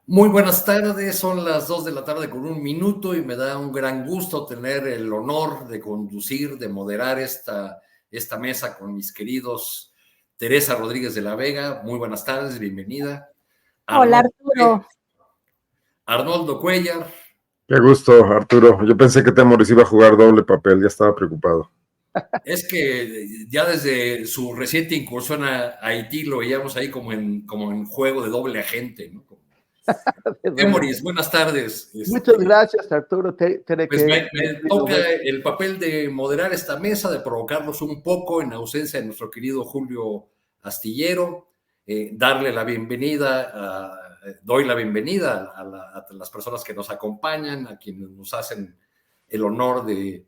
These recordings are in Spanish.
Muy buenas tardes, son las 2 de la tarde con un minuto y me da un gran gusto tener el honor de conducir, de moderar esta mesa con mis queridos Teresa Rodríguez de la Vega. Muy buenas tardes, bienvenida. Hola Arnoldo, Arturo. Arnoldo Cuellar. Qué gusto, Arturo. Yo pensé que Temoris iba a jugar doble papel, ya estaba preocupado. Es que ya desde su reciente incursión a Haití lo veíamos ahí como en juego de doble agente, ¿no? Temoris, buenas tardes. Muchas gracias, Arturo. Pues me toca el papel de moderar esta mesa, de provocarlos un poco en ausencia de nuestro querido Julio Astillero, darle la bienvenida, doy la bienvenida a las personas que nos acompañan, a quienes nos hacen el honor de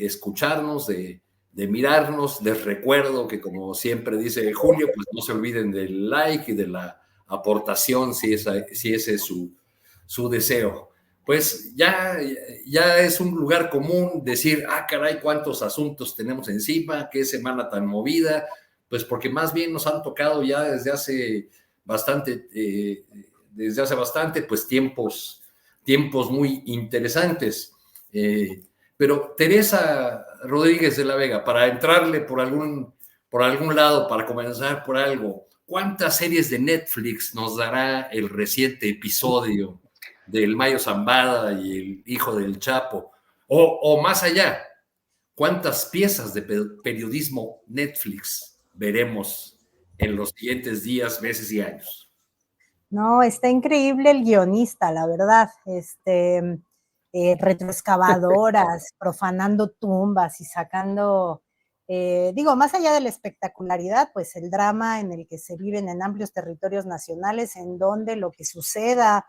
escucharnos, de mirarnos. Les recuerdo que, como siempre dice Julio, pues no se olviden del like y de la aportación si ese es su deseo. Pues ya es un lugar común decir, caray, cuántos asuntos tenemos encima, qué semana tan movida, pues porque más bien nos han tocado ya desde hace bastante, pues tiempos muy interesantes. Pero Teresa Rodríguez de la Vega, para entrarle por algún lado, para comenzar por algo, ¿cuántas series de Netflix nos dará el reciente episodio del Mayo Zambada y el hijo del Chapo? O más allá, ¿cuántas piezas de periodismo Netflix veremos en los siguientes días, meses y años? No, está increíble el guionista, la verdad. Retroexcavadoras, profanando tumbas y sacando, más allá de la espectacularidad, pues el drama en el que se viven en amplios territorios nacionales, en donde lo que suceda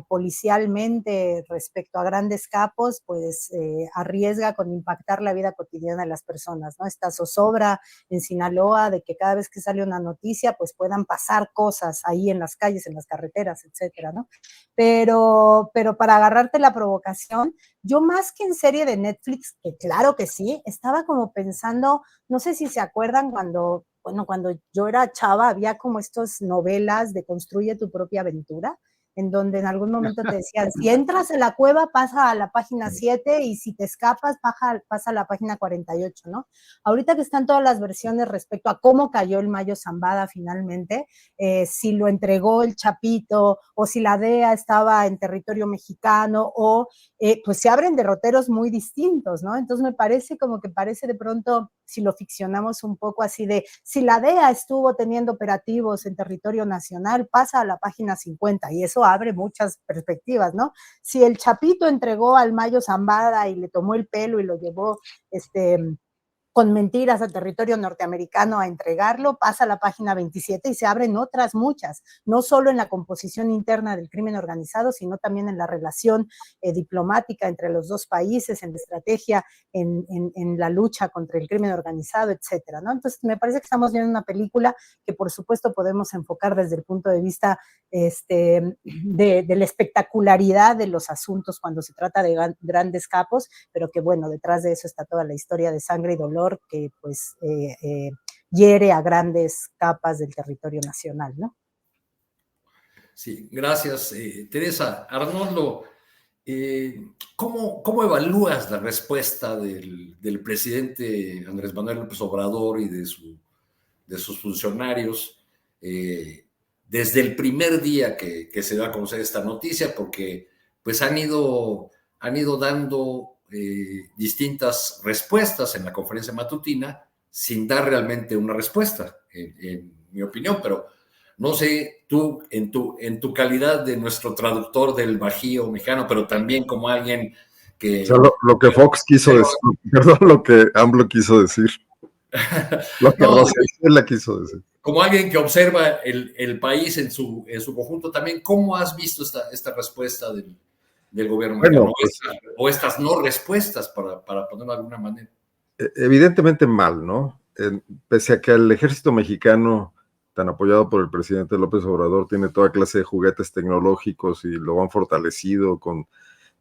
policialmente respecto a grandes capos, pues arriesga con impactar la vida cotidiana de las personas, ¿no? Esta zozobra en Sinaloa de que cada vez que sale una noticia, pues puedan pasar cosas ahí en las calles, en las carreteras, etcétera, ¿no? Pero para agarrarte la provocación, yo más que en serie de Netflix, que claro que sí, estaba como pensando, no sé si se acuerdan cuando yo era chava, había como estas novelas de Construye tu propia aventura, en donde en algún momento te decían, si entras a la cueva, pasa a la página 7 y si te escapas, pasa a la página 48, ¿no? Ahorita que están todas las versiones respecto a cómo cayó el Mayo Zambada finalmente, si lo entregó el Chapito o si la DEA estaba en territorio mexicano o pues se abren derroteros muy distintos, ¿no? Entonces me parece como que parece de pronto, si lo ficcionamos un poco así de, si la DEA estuvo teniendo operativos en territorio nacional, pasa a la página 50 y eso abre muchas perspectivas, ¿no? Si el Chapito entregó al Mayo Zambada y le tomó el pelo y lo llevó, con mentiras al territorio norteamericano a entregarlo, pasa a la página 27 y se abren otras muchas, no solo en la composición interna del crimen organizado, sino también en la relación diplomática entre los dos países, en la estrategia, en la lucha contra el crimen organizado, etcétera, ¿no? Entonces, me parece que estamos viendo una película que, por supuesto, podemos enfocar desde el punto de vista de la espectacularidad de los asuntos cuando se trata de grandes capos, pero que, bueno, detrás de eso está toda la historia de sangre y dolor que pues hiere a grandes capas del territorio nacional, ¿no? Sí, gracias, Teresa. Arnoldo, ¿cómo evalúas la respuesta del presidente Andrés Manuel López Obrador y de sus funcionarios desde el primer día que se da a conocer esta noticia? Porque pues han ido dando distintas respuestas en la conferencia matutina sin dar realmente una respuesta, en mi opinión, pero no sé, tú en tu calidad de nuestro traductor del Bajío mexicano, pero también como alguien que... O sea, lo que Fox quiso decir, perdón, lo que AMLO quiso decir. Lo que Rosella quiso decir. Como alguien que observa el país en su conjunto también, ¿cómo has visto esta respuesta del gobierno mexicano? Pues, o estas no respuestas, para ponerlo de alguna manera. Evidentemente mal, ¿no? Pese a que el ejército mexicano, tan apoyado por el presidente López Obrador, tiene toda clase de juguetes tecnológicos y lo han fortalecido con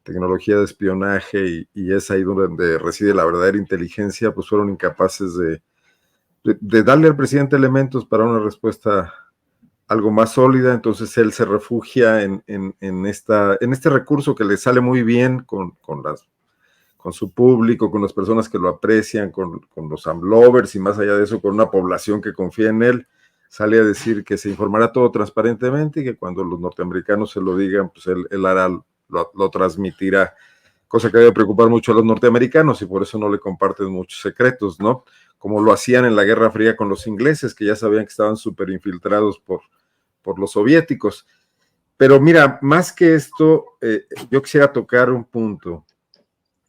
tecnología de espionaje y es ahí donde reside la verdadera inteligencia, pues fueron incapaces de darle al presidente elementos para una respuesta algo más sólida, entonces él se refugia en este recurso que le sale muy bien con su público, con las personas que lo aprecian, con los AMLovers y más allá de eso, con una población que confía en él. Sale a decir que se informará todo transparentemente y que cuando los norteamericanos se lo digan, pues él hará, lo transmitirá, cosa que debe preocupar mucho a los norteamericanos y por eso no le comparten muchos secretos, ¿no? Como lo hacían en la Guerra Fría con los ingleses, que ya sabían que estaban súper infiltrados por los soviéticos. Pero mira, más que esto, yo quisiera tocar un punto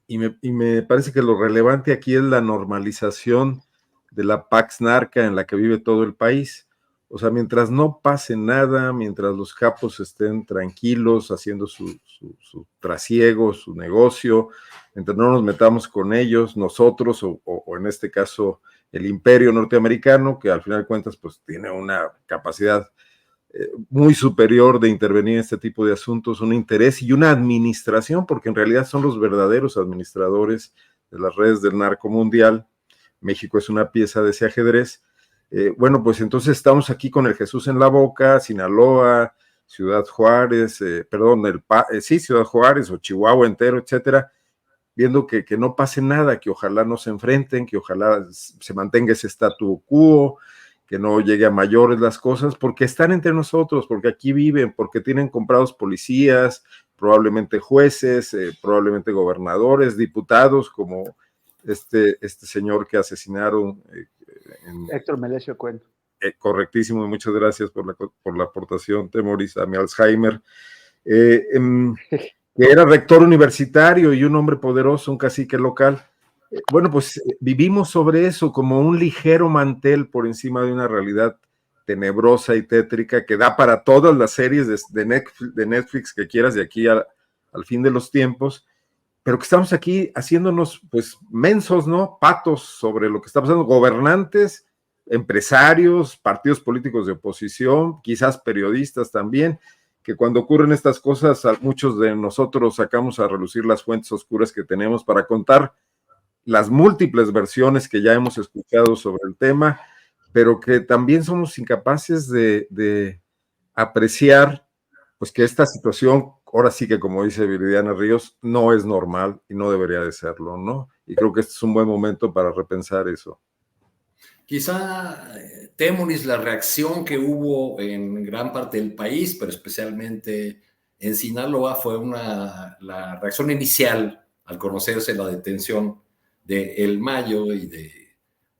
y me parece que lo relevante aquí es la normalización de la Pax Narca en la que vive todo el país. O sea, mientras no pase nada, mientras los capos estén tranquilos haciendo su trasiego, su negocio, mientras no nos metamos con ellos, nosotros o en este caso el imperio norteamericano, que al final de cuentas pues tiene una capacidad muy superior de intervenir en este tipo de asuntos, un interés y una administración, porque en realidad son los verdaderos administradores de las redes del narco mundial. México es una pieza de ese ajedrez. Bueno, pues entonces estamos aquí con el Jesús en la boca, Sinaloa, Ciudad Juárez, Ciudad Juárez o Chihuahua entero, etcétera, viendo que no pase nada, que ojalá no se enfrenten, que ojalá se mantenga ese statu quo, que no llegue a mayores las cosas, porque están entre nosotros, porque aquí viven, porque tienen comprados policías, probablemente jueces, probablemente gobernadores, diputados, como este señor que asesinaron. Héctor Melesio Cuento. Correctísimo, muchas gracias por la aportación, Temoris, a mi Alzheimer. Que era rector universitario y un hombre poderoso, un cacique local. Bueno, pues vivimos sobre eso como un ligero mantel por encima de una realidad tenebrosa y tétrica que da para todas las series de Netflix que quieras de aquí al fin de los tiempos, pero que estamos aquí haciéndonos pues mensos, ¿no? Patos sobre lo que está pasando, gobernantes, empresarios, partidos políticos de oposición, quizás periodistas también, que cuando ocurren estas cosas, muchos de nosotros sacamos a relucir las fuentes oscuras que tenemos para contar las múltiples versiones que ya hemos escuchado sobre el tema, pero que también somos incapaces de apreciar pues que esta situación, ahora sí que como dice Viridiana Ríos, no es normal y no debería de serlo, ¿no? Y creo que este es un buen momento para repensar eso. Quizá, Temoris, la reacción que hubo en gran parte del país, pero especialmente en Sinaloa, fue la reacción inicial al conocerse la detención de El Mayo y de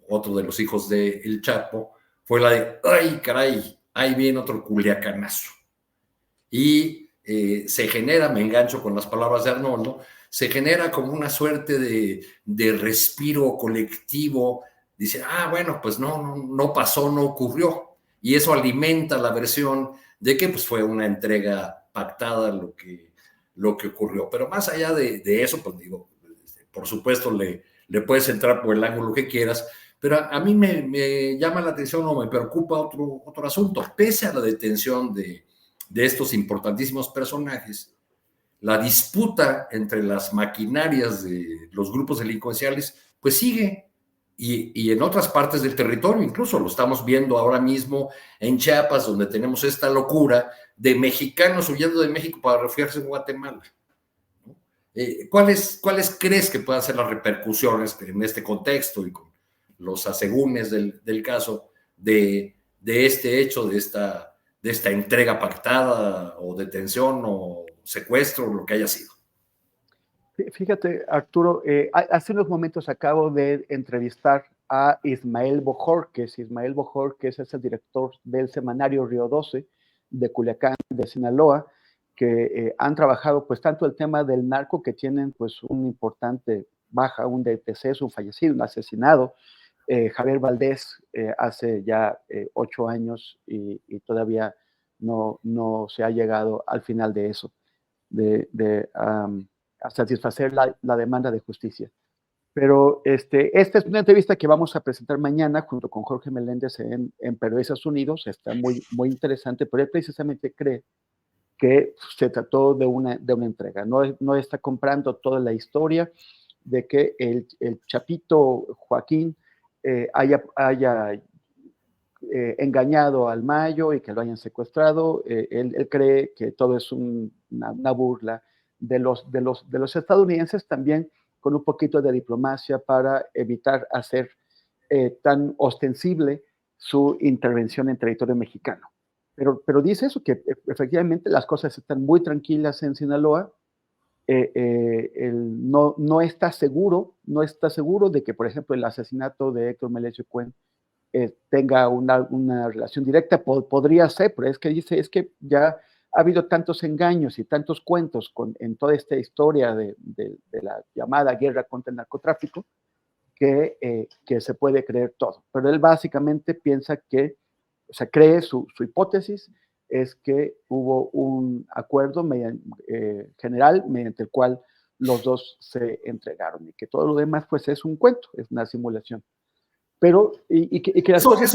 otro de los hijos de El Chapo, fue la de, ¡ay, caray! Ahí viene otro culiacanazo. Y se genera, me engancho con las palabras de Arnoldo, se genera como una suerte de respiro colectivo. Dice, bueno, pues no pasó, no ocurrió. Y eso alimenta la versión de que pues, fue una entrega pactada lo que ocurrió. Pero más allá de eso, pues digo, por supuesto le puedes entrar por el ángulo que quieras, pero a mí me llama la atención o me preocupa otro asunto. Pese a la detención de estos importantísimos personajes, la disputa entre las maquinarias de los grupos delincuenciales, pues sigue. Y en otras partes del territorio, incluso lo estamos viendo ahora mismo en Chiapas, donde tenemos esta locura de mexicanos huyendo de México para refugiarse en Guatemala. ¿No? ¿Cuáles crees que puedan ser las repercusiones en este contexto y con los asegúnes del caso de este hecho, de esta entrega pactada o detención o secuestro, lo que haya sido? Fíjate, Arturo, hace unos momentos acabo de entrevistar a Ismael Bojorquez. Ismael Bojorquez es el director del semanario Río 12 de Culiacán, de Sinaloa, que han trabajado pues tanto el tema del narco, que tienen pues un importante baja, un deceso, un fallecido, un asesinado, Javier Valdés, hace ya 8 años y todavía no se ha llegado al final de eso, a satisfacer la demanda de justicia. Pero esta es una entrevista que vamos a presentar mañana junto con Jorge Meléndez en Periodistas Unidos. Está muy, muy interesante, pero él precisamente cree que se trató de una entrega. No está comprando toda la historia de que el Chapito Joaquín haya engañado al Mayo y que lo hayan secuestrado. Él cree que todo es una burla de los estadounidenses, también con un poquito de diplomacia para evitar hacer tan ostensible su intervención en territorio mexicano. Pero dice eso, que efectivamente las cosas están muy tranquilas en Sinaloa. Él no está seguro de que, por ejemplo, el asesinato de Héctor Melesio Cuen tenga una relación directa. Podría ser, pero es que dice, es que ya ha habido tantos engaños y tantos cuentos en toda esta historia de la llamada guerra contra el narcotráfico, que se puede creer todo. Pero él básicamente piensa que, o sea, cree su hipótesis es que hubo un acuerdo general mediante el cual los dos se entregaron y que todo lo demás pues es un cuento, es una simulación. Pero, y que las cosas...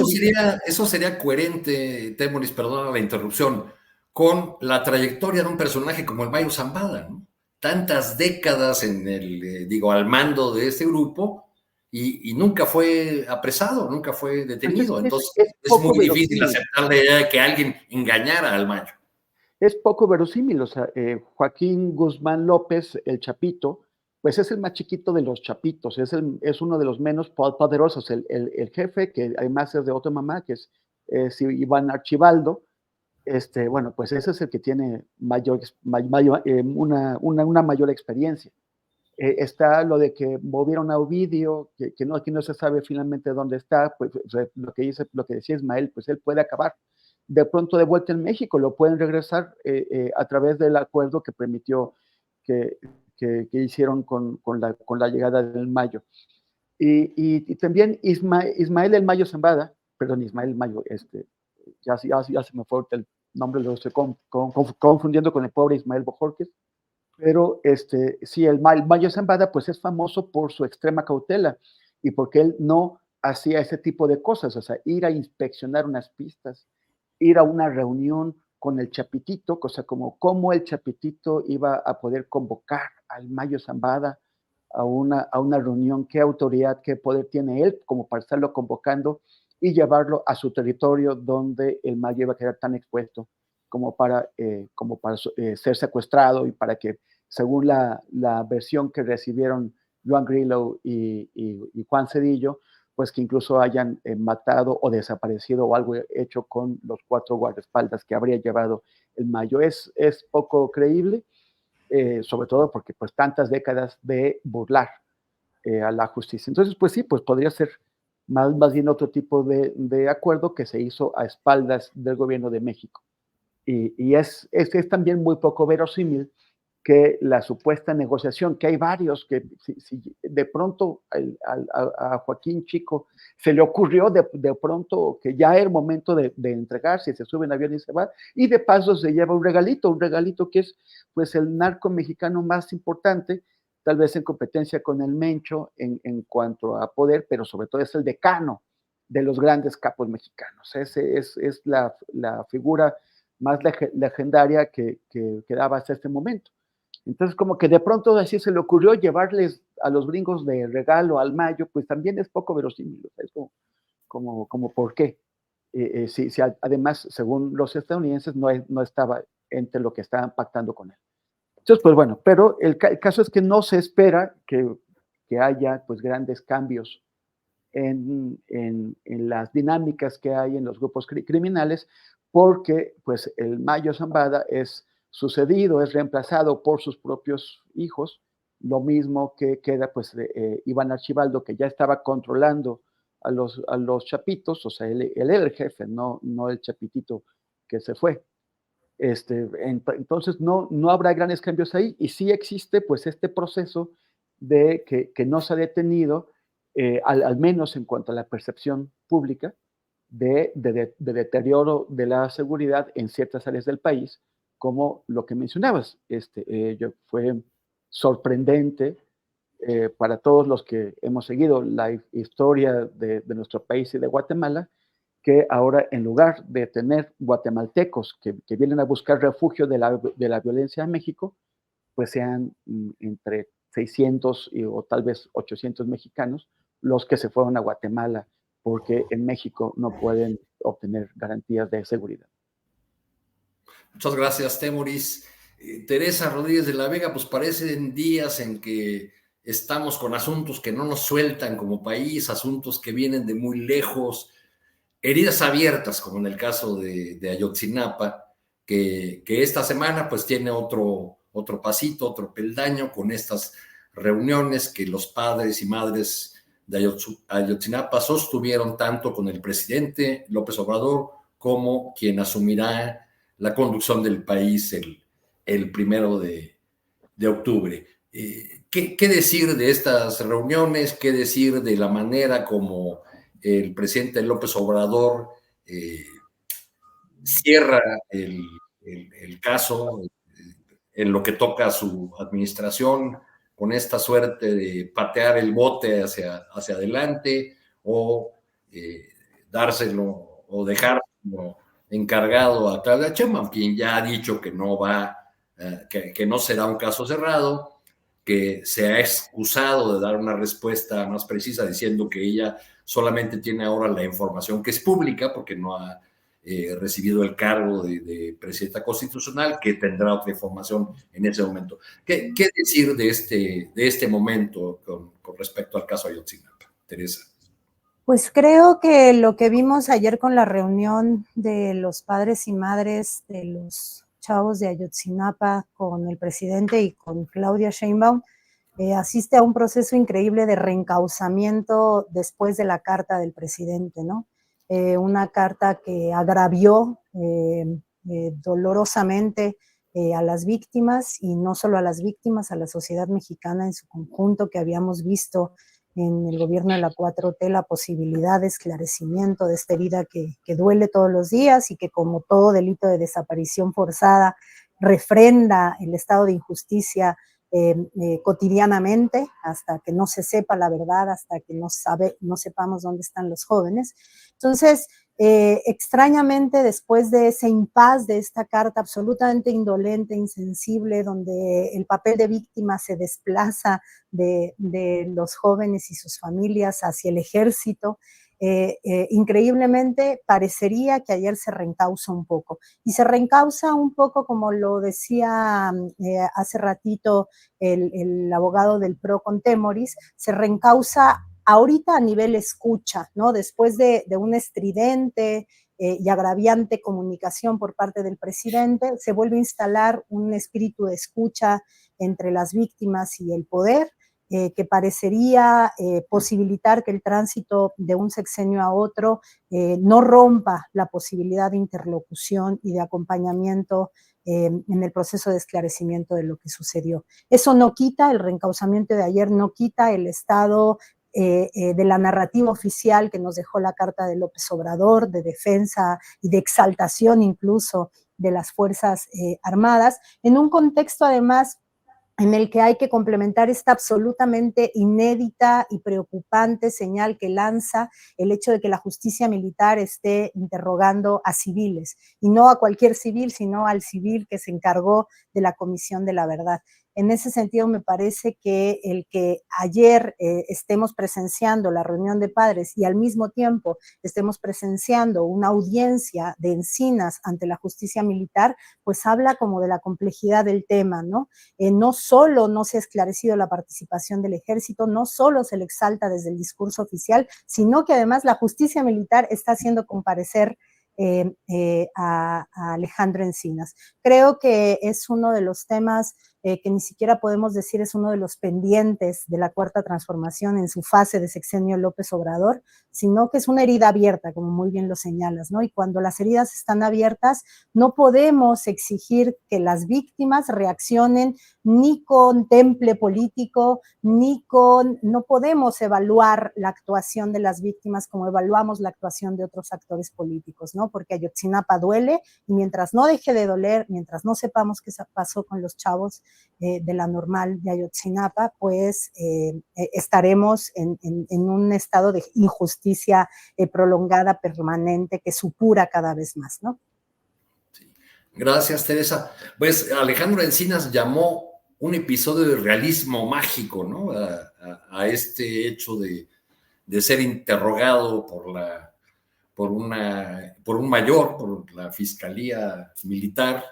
Eso sería coherente, Temoris, perdona la interrupción, con la trayectoria de un personaje como el Mayo Zambada, ¿no? Tantas décadas al mando de este grupo y nunca fue apresado, nunca fue detenido. Entonces es muy difícil aceptar la idea de que alguien engañara al Mayo. Es poco verosímil, o sea, Joaquín Guzmán López, el Chapito, pues es el más chiquito de los chapitos, es uno de los menos poderosos. El jefe, que además es de otra mamá, que es Iván Archibaldo, bueno, pues ese es el que tiene una mayor experiencia. Está lo de que movieron a Ovidio, que no se sabe finalmente dónde está, pues lo que decía Ismael, pues él puede acabar de pronto de vuelta en México, lo pueden regresar a través del acuerdo que permitió que hicieron con la llegada del Mayo. Y también Ismael el Mayo Zambada, perdón, Ismael Mayo, ya se me fue el nombre, lo estoy confundiendo con el pobre Ismael Bojorquez, pero sí, el Mayo Zambada pues es famoso por su extrema cautela y porque él no hacía ese tipo de cosas, o sea, ir a inspeccionar unas pistas, ir a una reunión con el Chapitito, cosa como cómo el Chapitito iba a poder convocar al Mayo Zambada a una reunión, qué autoridad, qué poder tiene él como para estarlo convocando y llevarlo a su territorio donde el Mayo iba a quedar tan expuesto como para ser secuestrado y para que, según la versión que recibieron Joan Grillo y Juan Cedillo, pues que incluso hayan matado o desaparecido o algo hecho con los 4 guardaespaldas que habría llevado el Mayo. Es poco creíble, sobre todo porque pues tantas décadas de burlar a la justicia. Entonces, pues sí, pues podría ser más bien otro tipo de acuerdo que se hizo a espaldas del gobierno de México. Y es también muy poco verosímil que la supuesta negociación, que hay varios, que si de pronto a Joaquín Chico se le ocurrió de pronto que ya era el momento de entregarse, se sube en avión y se va, y de paso se lleva un regalito que es pues el narco mexicano más importante, tal vez en competencia con el Mencho en cuanto a poder, pero sobre todo es el decano de los grandes capos mexicanos. Ese es la figura más legendaria que daba hasta este momento. Entonces, como que de pronto así se le ocurrió llevarles a los gringos de regalo al Mayo, pues también es poco verosímil. O sea, es como ¿por qué? Si además, según los estadounidenses, no estaba entre lo que estaban pactando con él. Entonces, pues bueno, pero el caso es que no se espera que haya pues grandes cambios en las dinámicas que hay en los grupos criminales, porque pues el Mayo Zambada es sucedido, es reemplazado por sus propios hijos, lo mismo que queda pues Iván Archibaldo, que ya estaba controlando a los chapitos, o sea, él era el jefe, no el chapitito que se fue. Entonces no habrá grandes cambios ahí, y sí existe pues este proceso de que no se ha detenido, al menos en cuanto a la percepción pública, de deterioro de la seguridad en ciertas áreas del país, como lo que mencionabas. Fue sorprendente para todos los que hemos seguido la historia de nuestro país y de Guatemala, que ahora en lugar de tener guatemaltecos que vienen a buscar refugio de la violencia en México, pues sean entre 600 o tal vez 800 mexicanos los que se fueron a Guatemala porque en México no pueden obtener garantías de seguridad. Muchas gracias, Temoris. Teresa Rodríguez de la Vega, pues parecen días en que estamos con asuntos que no nos sueltan como país, asuntos que vienen de muy lejos, heridas abiertas, como en el caso de Ayotzinapa, que esta semana pues tiene otro pasito, otro peldaño con estas reuniones que los padres y madres de Ayotzinapa sostuvieron tanto con el presidente López Obrador como quien asumirá la conducción del país el 1 de octubre. ¿Qué decir de estas reuniones? ¿Qué decir de la manera como el presidente López Obrador cierra el caso en lo que toca a su administración, con esta suerte de patear el bote hacia adelante o dárselo o dejarlo encargado a Claudia Sheinbaum, quien ya ha dicho que no que no será un caso cerrado, que se ha excusado de dar una respuesta más precisa diciendo que ella solamente tiene ahora la información que es pública porque no ha recibido el cargo de presidenta constitucional, que tendrá otra información en ese momento. ¿Qué decir de este momento con respecto al caso Ayotzinapa, Teresa? Pues creo que lo que vimos ayer con la reunión de los padres y madres de los chavos de Ayotzinapa con el presidente y con Claudia Sheinbaum asiste a un proceso increíble de reencauzamiento después de la carta del presidente, ¿no? Una carta que agravió dolorosamente a las víctimas, y no solo a las víctimas, a la sociedad mexicana en su conjunto, que habíamos visto en el gobierno de la 4T la posibilidad de esclarecimiento de esta herida que duele todos los días y que, como todo delito de desaparición forzada, refrenda el estado de injusticia cotidianamente, hasta que no se sepa la verdad, hasta que no sepamos dónde están los jóvenes. Entonces, extrañamente, después de ese impas de esta carta absolutamente indolente, insensible, donde el papel de víctima se desplaza de los jóvenes y sus familias hacia el ejército, increíblemente parecería que ayer se reencausa un poco. Y se reencausa un poco, como lo decía hace ratito el abogado del PRO con Temoris, se reencausa ahorita a nivel escucha, ¿no? Después de una estridente y agraviante comunicación por parte del presidente, se vuelve a instalar un espíritu de escucha entre las víctimas y el poder, que parecería posibilitar que el tránsito de un sexenio a otro no rompa la posibilidad de interlocución y de acompañamiento en el proceso de esclarecimiento de lo que sucedió. Eso no quita, el reencauzamiento de ayer no quita el estado de la narrativa oficial que nos dejó la carta de López Obrador, de defensa y de exaltación incluso de las Fuerzas Armadas, en un contexto además en el que hay que complementar esta absolutamente inédita y preocupante señal que lanza el hecho de que la justicia militar esté interrogando a civiles, y no a cualquier civil, sino al civil que se encargó de la comisión de la verdad. En ese sentido, me parece que el que ayer estemos presenciando la reunión de padres y al mismo tiempo estemos presenciando una audiencia de Encinas ante la justicia militar, pues habla como de la complejidad del tema, ¿no? No solo no se ha esclarecido la participación del ejército, no solo se le exalta desde el discurso oficial, sino que además la justicia militar está haciendo comparecer a Alejandro Encinas. Creo que es uno de los temas que ni siquiera podemos decir es uno de los pendientes de la Cuarta Transformación en su fase de sexenio López Obrador, sino que es una herida abierta, como muy bien lo señalas, ¿no? Y cuando las heridas están abiertas, no podemos exigir que las víctimas reaccionen ni con temple político, no podemos evaluar la actuación de las víctimas como evaluamos la actuación de otros actores políticos, ¿no? Porque Ayotzinapa duele, y mientras no deje de doler, mientras no sepamos qué pasó con los chavos de la Normal de Ayotzinapa, pues estaremos en un estado de injusticia prolongada, permanente, que supura cada vez más, ¿no? Sí. Gracias, Teresa. Pues Alejandro Encinas llamó un episodio de realismo mágico, ¿no? A este hecho de ser interrogado por un mayor, por la Fiscalía Militar,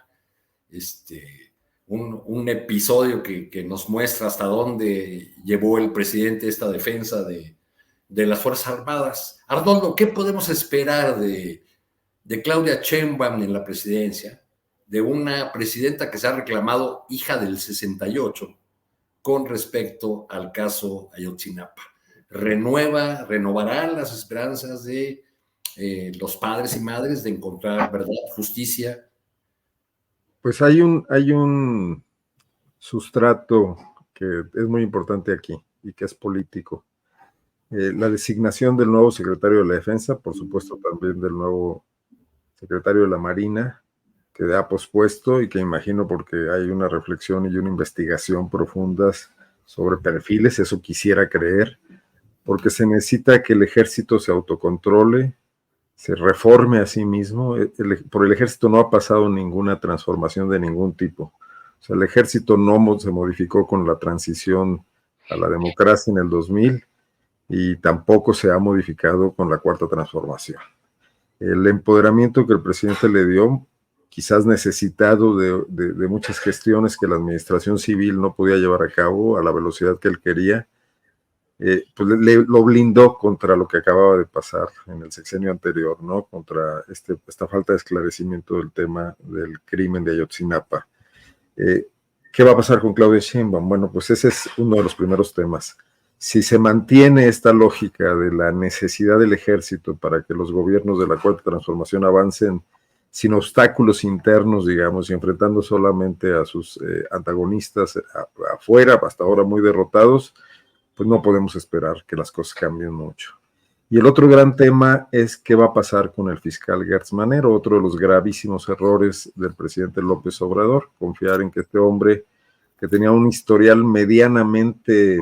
un episodio que nos muestra hasta dónde llevó el presidente esta defensa de las Fuerzas Armadas. Arnoldo, ¿qué podemos esperar de Claudia Sheinbaum en la presidencia? De una presidenta que se ha reclamado hija del 68 con respecto al caso Ayotzinapa. ¿Renovará las esperanzas de los padres y madres de encontrar verdad, justicia? Pues hay un sustrato que es muy importante aquí y que es político. La designación del nuevo secretario de la Defensa, por supuesto también del nuevo secretario de la Marina, que ha pospuesto y que imagino porque hay una reflexión y una investigación profundas sobre perfiles, eso quisiera creer, porque se necesita que el ejército se autocontrole, se reforme a sí mismo. Por el ejército no ha pasado ninguna transformación de ningún tipo. O sea, el ejército no se modificó con la transición a la democracia en el 2000 y tampoco se ha modificado con la cuarta transformación. El empoderamiento que el presidente le dio, quizás necesitado de muchas gestiones que la administración civil no podía llevar a cabo a la velocidad que él quería, pues lo blindó contra lo que acababa de pasar en el sexenio anterior, ¿no? Contra esta falta de esclarecimiento del tema del crimen de Ayotzinapa. ¿Qué va a pasar con Claudia Sheinbaum? Bueno, pues ese es uno de los primeros temas. Si se mantiene esta lógica de la necesidad del ejército para que los gobiernos de la cuarta transformación avancen sin obstáculos internos, digamos, y enfrentando solamente a sus antagonistas afuera, hasta ahora muy derrotados, pues no podemos esperar que las cosas cambien mucho. Y el otro gran tema es qué va a pasar con el fiscal Gertz Manero, otro de los gravísimos errores del presidente López Obrador, confiar en que este hombre, que tenía un historial medianamente,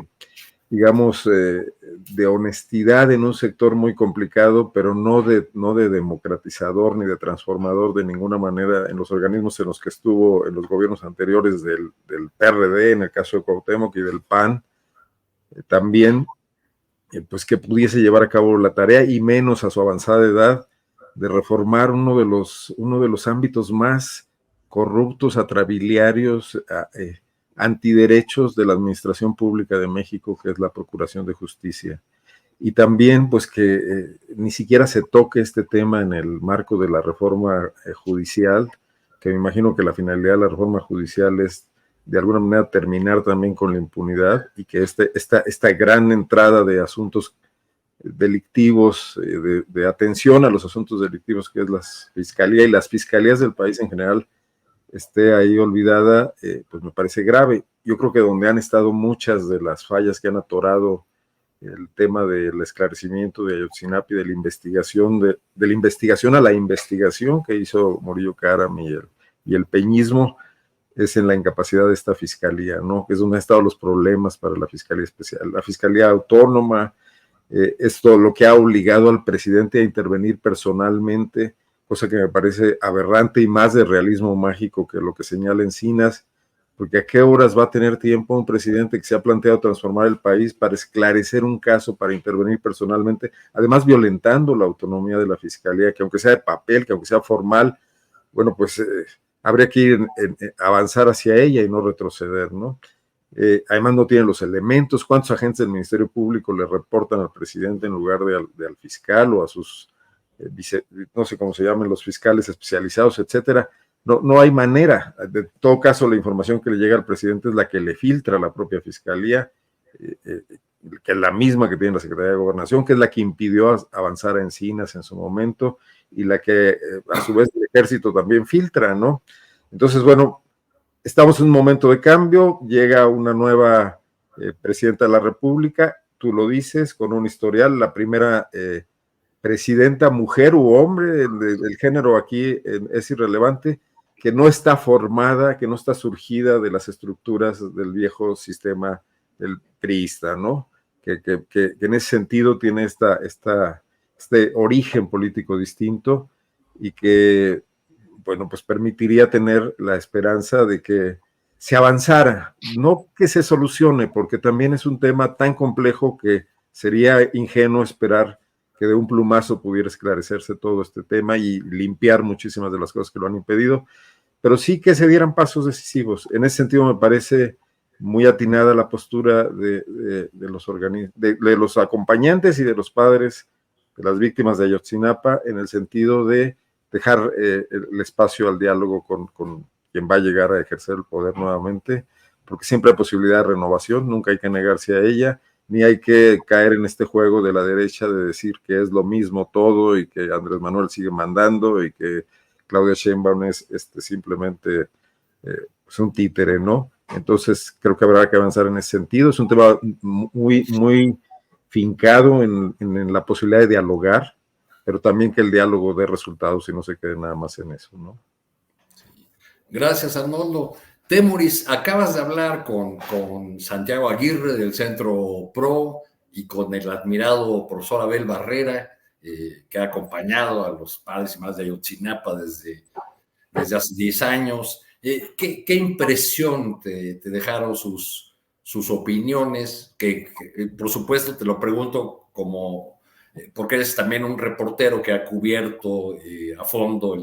digamos, de honestidad en un sector muy complicado, pero no de democratizador ni de transformador de ninguna manera en los organismos en los que estuvo en los gobiernos anteriores del PRD, en el caso de Cuauhtémoc, y del PAN, también, pues que pudiese llevar a cabo la tarea, y menos a su avanzada edad, de reformar uno de los ámbitos más corruptos, atrabiliarios, antiderechos de la administración pública de México, que es la Procuración de Justicia. Y también, pues, que ni siquiera se toque este tema en el marco de la reforma judicial, que me imagino que la finalidad de la reforma judicial es de alguna manera terminar también con la impunidad, y que esta gran entrada de asuntos delictivos, de atención a los asuntos delictivos, que es la fiscalía y las fiscalías del país en general, esté ahí olvidada, pues me parece grave. Yo creo que donde han estado muchas de las fallas que han atorado el tema del esclarecimiento de Ayotzinapa y de la investigación, de la investigación a la investigación que hizo Murillo Karam y el peñismo, es en la incapacidad de esta fiscalía, ¿no? Que es donde han estado los problemas para la fiscalía especial. La fiscalía autónoma, esto lo que ha obligado al presidente a intervenir personalmente, cosa que me parece aberrante y más de realismo mágico que lo que señala Encinas, porque a qué horas va a tener tiempo un presidente que se ha planteado transformar el país para esclarecer un caso, para intervenir personalmente, además violentando la autonomía de la fiscalía, que aunque sea de papel, que aunque sea formal, bueno, pues habría que ir avanzar hacia ella y no retroceder, ¿no? Además no tienen los elementos. ¿Cuántos agentes del Ministerio Público le reportan al presidente en lugar de al fiscal o a sus, no sé cómo se llaman, los fiscales especializados, etcétera? No hay manera. De todo caso, la información que le llega al presidente es la que le filtra la propia fiscalía, que es la misma que tiene la Secretaría de Gobernación, que es la que impidió avanzar a Encinas en su momento, y la que a su vez el ejército también filtra, ¿no? Entonces, bueno, estamos en un momento de cambio, llega una nueva presidenta de la República, tú lo dices, con un historial, la primera presidenta mujer u hombre, el género aquí es irrelevante, que no está formada, que no está surgida de las estructuras del viejo sistema del priista, ¿no? Que en ese sentido tiene este origen político distinto, y que, bueno, pues permitiría tener la esperanza de que se avanzara, no que se solucione, porque también es un tema tan complejo que sería ingenuo esperar que de un plumazo pudiera esclarecerse todo este tema y limpiar muchísimas de las cosas que lo han impedido, pero sí que se dieran pasos decisivos. En ese sentido me parece muy atinada la postura de los acompañantes y de los padres de las víctimas de Ayotzinapa, en el sentido de dejar el espacio al diálogo con quien va a llegar a ejercer el poder nuevamente, porque siempre hay posibilidad de renovación, nunca hay que negarse a ella, ni hay que caer en este juego de la derecha de decir que es lo mismo todo y que Andrés Manuel sigue mandando y que Claudia Sheinbaum es simplemente pues un títere, ¿no? Entonces creo que habrá que avanzar en ese sentido. Es un tema muy, muy fincado en la posibilidad de dialogar, pero también que el diálogo dé resultados y no se quede nada más en eso, ¿no? Gracias, Arnoldo. Temuris, acabas de hablar con Santiago Aguirre del Centro PRO y con el admirado profesor Abel Barrera, que ha acompañado a los padres y madres de Ayotzinapa desde hace 10 años. ¿Qué impresión te dejaron sus opiniones? Que, por supuesto, te lo pregunto porque eres también un reportero que ha cubierto a fondo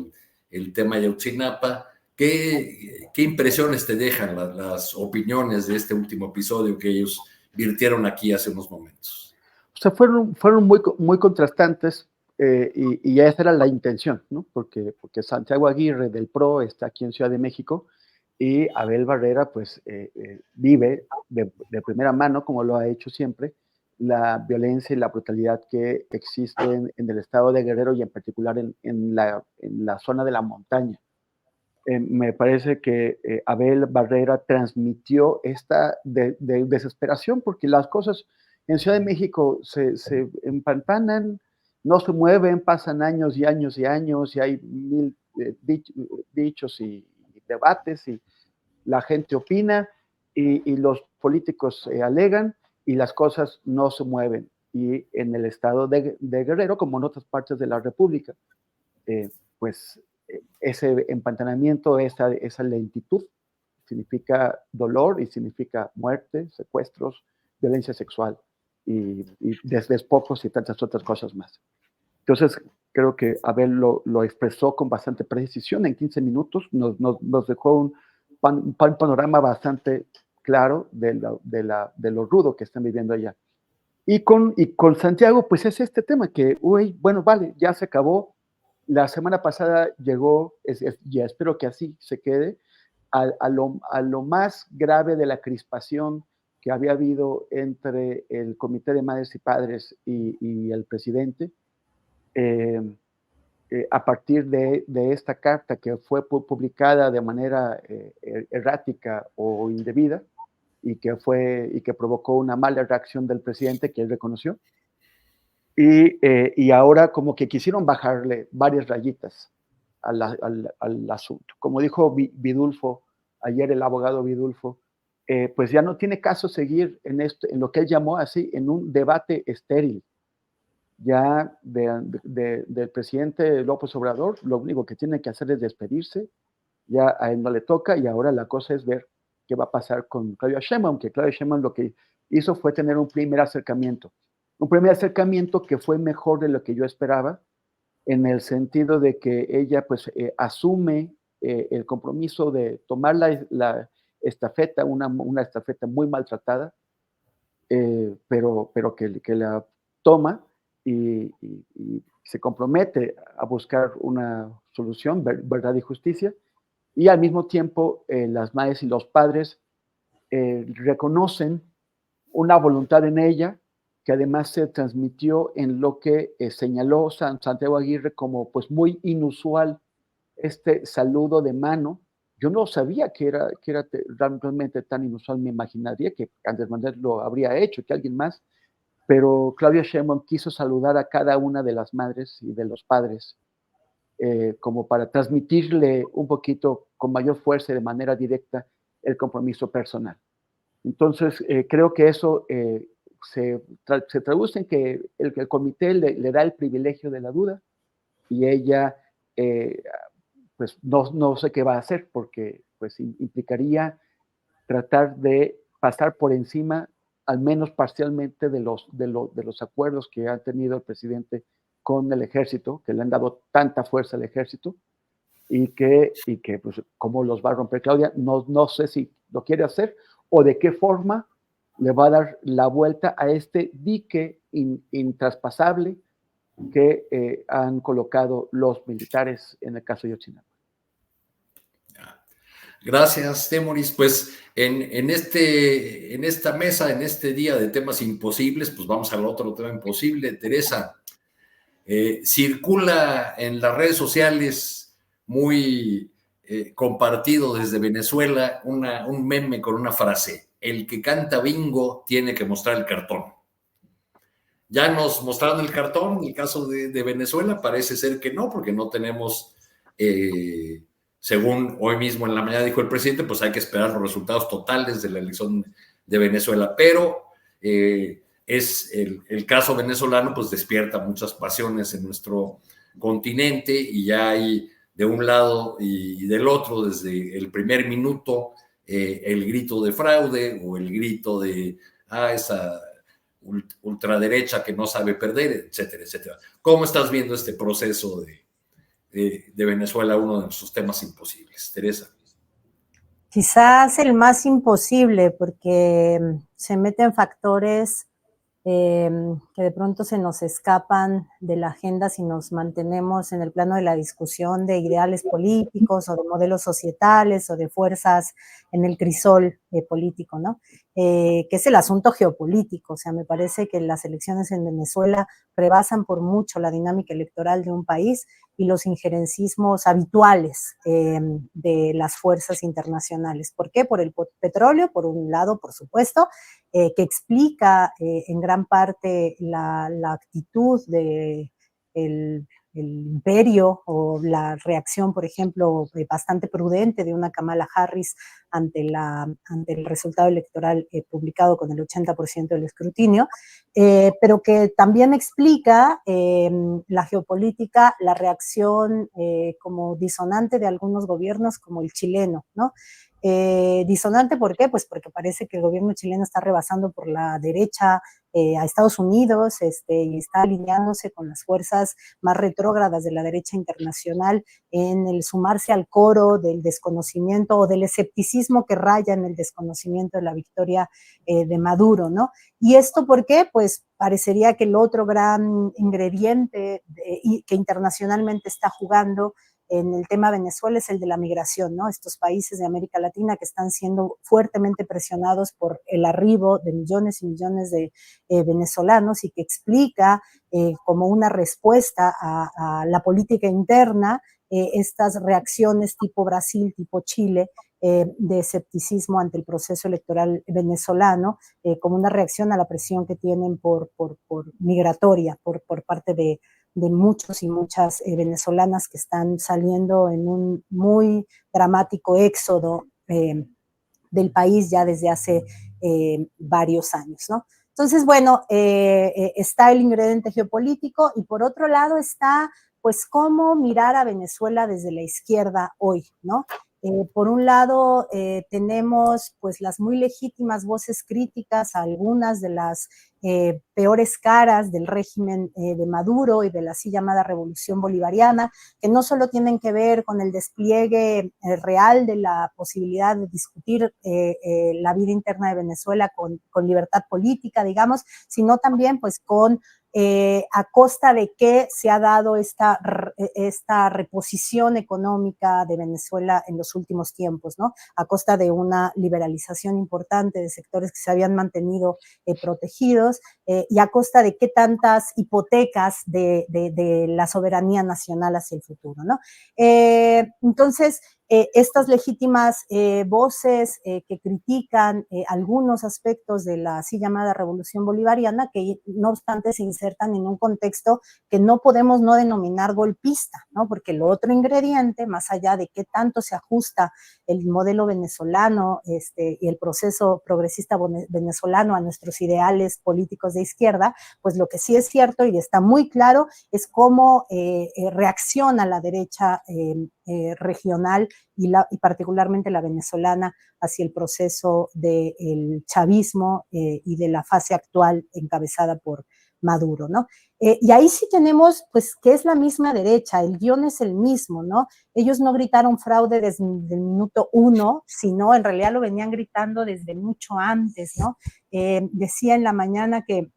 el tema de Ayotzinapa. ¿Qué impresiones te dejan las opiniones de este último episodio que ellos virtieron aquí hace unos momentos? O sea, fueron muy contrastantes, y esa era la intención, ¿no? Porque Santiago Aguirre del PRO está aquí en Ciudad de México y Abel Barrera pues vive de primera mano, como lo ha hecho siempre, la violencia y la brutalidad que existe en el estado de Guerrero y en particular en la zona de la montaña. Me parece que Abel Barrera transmitió esta desesperación porque las cosas en Ciudad de México se empantanan, no se mueven, pasan años y años y años y hay mil dichos y debates y la gente opina y los políticos alegan y las cosas no se mueven. Y en el estado de Guerrero, como en otras partes de la República, pues ese empantanamiento, esa lentitud, significa dolor y significa muerte, secuestros, violencia sexual y despojos y tantas otras cosas más. Entonces, creo que Abel lo expresó con bastante precisión en 15 minutos, nos dejó un panorama bastante claro de lo rudo que están viviendo allá. Y con Santiago, pues es este tema que, bueno, vale, ya se acabó. La semana pasada llegó, ya espero que así se quede, a lo más grave de la crispación que había habido entre el Comité de Madres y Padres y el presidente, a partir de esta carta que fue publicada de manera errática o indebida y que provocó una mala reacción del presidente que él reconoció. Y ahora como que quisieron bajarle varias rayitas al asunto. Como dijo Vidulfo, ayer el abogado Vidulfo, pues ya no tiene caso seguir en lo que él llamó así, en un debate estéril. Ya del presidente López Obrador, lo único que tiene que hacer es despedirse, ya a él no le toca, y ahora la cosa es ver qué va a pasar con Claudia Sheinbaum, que Claudia Sheinbaum lo que hizo fue tener un primer acercamiento que fue mejor de lo que yo esperaba, en el sentido de que ella pues asume el compromiso de tomar la estafeta, una estafeta muy maltratada, pero que la toma y se compromete a buscar una solución, verdad y justicia, y al mismo tiempo las madres y los padres reconocen una voluntad en ella que además se transmitió en lo que señaló Santiago Aguirre como pues muy inusual, este saludo de mano. Yo no sabía que era realmente tan inusual, me imaginaría que Andrés Manuel lo habría hecho, que alguien más, pero Claudia Sheinbaum quiso saludar a cada una de las madres y de los padres, como para transmitirle un poquito con mayor fuerza y de manera directa el compromiso personal. Entonces, creo que eso se traduce en que el comité le da el privilegio de la duda y ella, pues no sé qué va a hacer, porque pues implicaría tratar de pasar por encima al menos parcialmente, de los acuerdos que ha tenido el presidente con el ejército, que le han dado tanta fuerza al ejército, y que pues, cómo los va a romper Claudia. No sé si lo quiere hacer o de qué forma le va a dar la vuelta a este dique intraspasable que han colocado los militares en el caso de Ayotzinapa. Gracias, Temoris. Pues en esta mesa, en este día de temas imposibles, pues vamos al otro tema imposible. Teresa, circula en las redes sociales muy compartido desde Venezuela un meme con una frase: el que canta bingo tiene que mostrar el cartón. Ya nos mostraron el cartón. En el caso de Venezuela parece ser que no, porque no tenemos, según hoy mismo en la mañana dijo el presidente, pues hay que esperar los resultados totales de la elección de Venezuela, pero es el caso venezolano, pues despierta muchas pasiones en nuestro continente, y ya hay de un lado y del otro, desde el primer minuto, el grito de fraude o el grito de esa ultraderecha que no sabe perder, etcétera, etcétera. ¿Cómo estás viendo este proceso de Venezuela, uno de nuestros temas imposibles, Teresa? Quizás el más imposible, porque se meten factores que de pronto se nos escapan de la agenda si nos mantenemos en el plano de la discusión de ideales políticos o de modelos societales o de fuerzas en el crisol político, ¿no? Que es el asunto geopolítico. O sea, me parece que las elecciones en Venezuela rebasan por mucho la dinámica electoral de un país y los injerencismos habituales de las fuerzas internacionales. ¿Por qué? Por el petróleo, por un lado, por supuesto, que explica en gran parte la actitud de el imperio o la reacción, por ejemplo, bastante prudente de una Kamala Harris ante el resultado electoral publicado con el 80% del escrutinio, pero que también explica la geopolítica, la reacción como disonante de algunos gobiernos como el chileno, ¿no? Disonante, ¿por qué? Pues porque parece que el gobierno chileno está rebasando por la derecha a Estados Unidos y está alineándose con las fuerzas más retrógradas de la derecha internacional en el sumarse al coro del desconocimiento o del escepticismo que raya en el desconocimiento de la victoria de Maduro, ¿no? ¿Y esto por qué? Pues parecería que el otro gran ingrediente que internacionalmente está jugando en el tema Venezuela es el de la migración, ¿no? Estos países de América Latina que están siendo fuertemente presionados por el arribo de millones y millones de venezolanos, y que explica como una respuesta a la política interna estas reacciones tipo Brasil, tipo Chile, de escepticismo ante el proceso electoral venezolano, como una reacción a la presión que tienen por migratoria por parte de muchos y muchas venezolanas que están saliendo en un muy dramático éxodo del país ya desde hace varios años, ¿no? Entonces, bueno, está el ingrediente geopolítico, y por otro lado está, pues, cómo mirar a Venezuela desde la izquierda hoy, ¿no? Por un lado, tenemos pues las muy legítimas voces críticas a algunas de las peores caras del régimen de Maduro y de la así llamada revolución bolivariana, que no solo tienen que ver con el despliegue real de la posibilidad de discutir la vida interna de Venezuela con libertad política, digamos, sino también pues con a costa de qué se ha dado esta reposición económica de Venezuela en los últimos tiempos, ¿no? A costa de una liberalización importante de sectores que se habían mantenido protegidos, y a costa de qué tantas hipotecas de la soberanía nacional hacia el futuro, ¿no? Entonces, estas legítimas voces que critican algunos aspectos de la así llamada revolución bolivariana, que no obstante se insertan en un contexto que no podemos no denominar golpista, ¿no? Porque el otro ingrediente, más allá de qué tanto se ajusta el modelo venezolano y el proceso progresista venezolano a nuestros ideales políticos de izquierda, pues lo que sí es cierto y está muy claro es cómo reacciona la derecha regional y particularmente la venezolana hacia el proceso del chavismo y de la fase actual encabezada por Maduro, ¿no? Y ahí sí tenemos, pues, que es la misma derecha, el guión es el mismo, ¿no? Ellos no gritaron fraude desde el minuto 1, sino en realidad lo venían gritando desde mucho antes, ¿no? Decía en la mañana que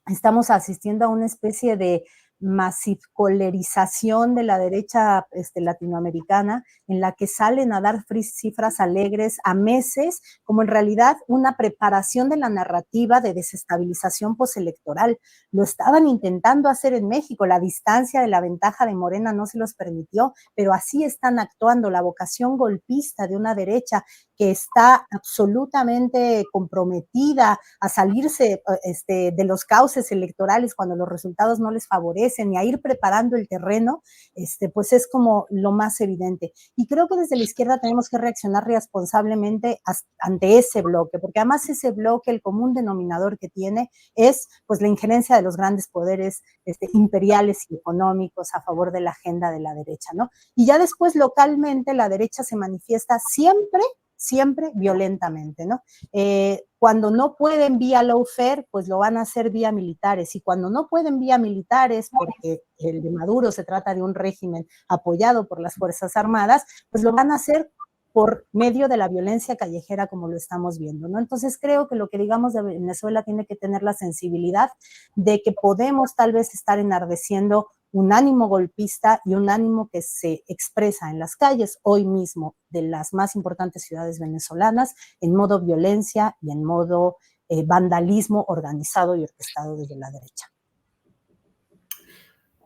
estamos asistiendo a una especie de masivcolerización de la derecha latinoamericana, en la que salen a dar cifras alegres a meses, como en realidad una preparación de la narrativa de desestabilización postelectoral. Lo estaban intentando hacer en México, la distancia de la ventaja de Morena no se los permitió, pero así están actuando, la vocación golpista de una derecha que está absolutamente comprometida a salirse de los cauces electorales cuando los resultados no les favorecen y a ir preparando el terreno, pues es como lo más evidente. Y creo que desde la izquierda tenemos que reaccionar responsablemente ante ese bloque, porque además ese bloque, el común denominador que tiene es pues la injerencia de los grandes poderes imperiales y económicos a favor de la agenda de la derecha, ¿no? Y ya después localmente la derecha se manifiesta siempre violentamente, ¿no? Cuando no pueden vía lawfare, pues lo van a hacer vía militares, y cuando no pueden vía militares, porque el de Maduro se trata de un régimen apoyado por las Fuerzas Armadas, pues lo van a hacer por medio de la violencia callejera, como lo estamos viendo, ¿no? Entonces creo que lo que digamos de Venezuela tiene que tener la sensibilidad de que podemos tal vez estar enardeciendo un ánimo golpista y un ánimo que se expresa en las calles hoy mismo de las más importantes ciudades venezolanas en modo violencia y en modo vandalismo organizado y orquestado desde la derecha.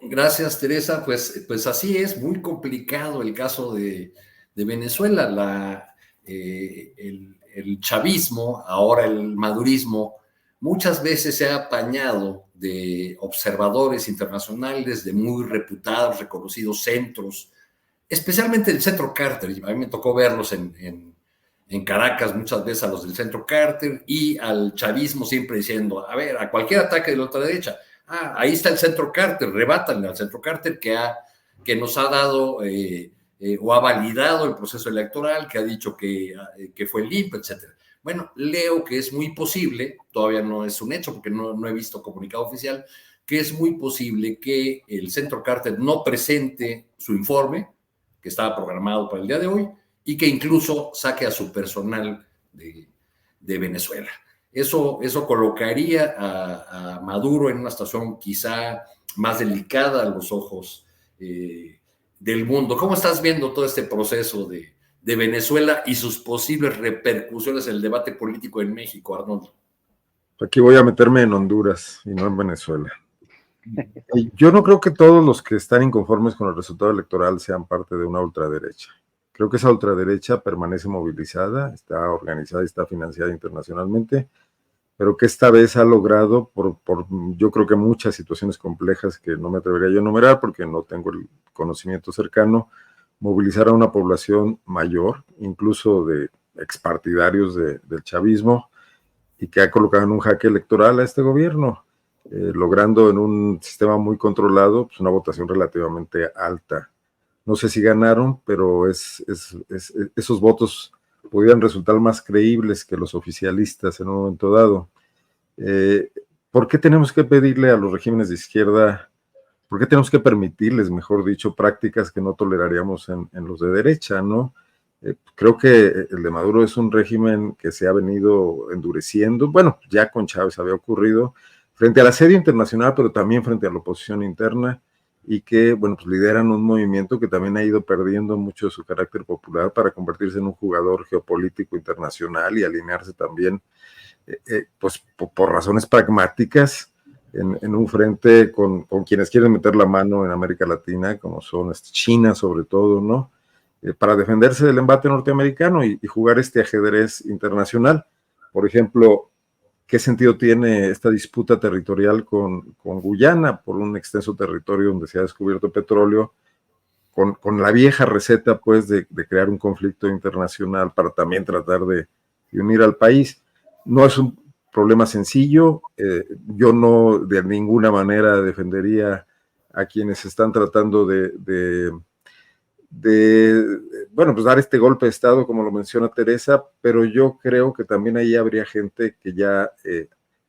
Gracias, Teresa. Pues así es, muy complicado el caso de Venezuela. El chavismo, ahora el madurismo, muchas veces se ha apañado de observadores internacionales, de muy reputados, reconocidos centros, especialmente el Centro Carter. A mí me tocó verlos en Caracas muchas veces, a los del Centro Carter y al chavismo, siempre diciendo, a ver, a cualquier ataque de la ultraderecha, ahí está el Centro Carter, rebátanle al Centro Carter que nos ha dado o ha validado el proceso electoral, que ha dicho que fue limpio, etcétera. Bueno, leo que es muy posible, todavía no es un hecho porque no he visto comunicado oficial, que es muy posible que el Centro Carter no presente su informe, que estaba programado para el día de hoy, y que incluso saque a su personal de Venezuela. Eso colocaría a Maduro en una situación quizá más delicada a los ojos del mundo. ¿Cómo estás viendo todo este proceso de Venezuela y sus posibles repercusiones en el debate político en México, Arnoldo? Aquí voy a meterme en Honduras y no en Venezuela. Yo no creo que todos los que están inconformes con el resultado electoral sean parte de una ultraderecha. Creo que esa ultraderecha permanece movilizada, está organizada y está financiada internacionalmente, pero que esta vez ha logrado, por yo creo que muchas situaciones complejas que no me atrevería yo a enumerar porque no tengo el conocimiento cercano, movilizar a una población mayor, incluso de expartidarios del chavismo, y que ha colocado en un jaque electoral a este gobierno, logrando en un sistema muy controlado pues una votación relativamente alta. No sé si ganaron, pero esos votos podrían resultar más creíbles que los oficialistas en un momento dado. ¿Por qué tenemos que pedirle a los regímenes de izquierda, por qué tenemos que permitirles, mejor dicho, prácticas que no toleraríamos en los de derecha, ¿no? Creo que el de Maduro es un régimen que se ha venido endureciendo, bueno, ya con Chávez había ocurrido, frente al asedio internacional, pero también frente a la oposición interna, y que, bueno, pues lideran un movimiento que también ha ido perdiendo mucho de su carácter popular para convertirse en un jugador geopolítico internacional y alinearse también, pues por razones pragmáticas, en un frente con quienes quieren meter la mano en América Latina, como son China sobre todo, ¿no? Para defenderse del embate norteamericano y jugar este ajedrez internacional. Por ejemplo, ¿qué sentido tiene esta disputa territorial con Guyana por un extenso territorio donde se ha descubierto petróleo, con la vieja receta pues de crear un conflicto internacional para también tratar de unir al país? No es un problema sencillo. Yo no de ninguna manera defendería a quienes están tratando de bueno, pues dar este golpe de Estado, como lo menciona Teresa, pero yo creo que también ahí habría gente que ya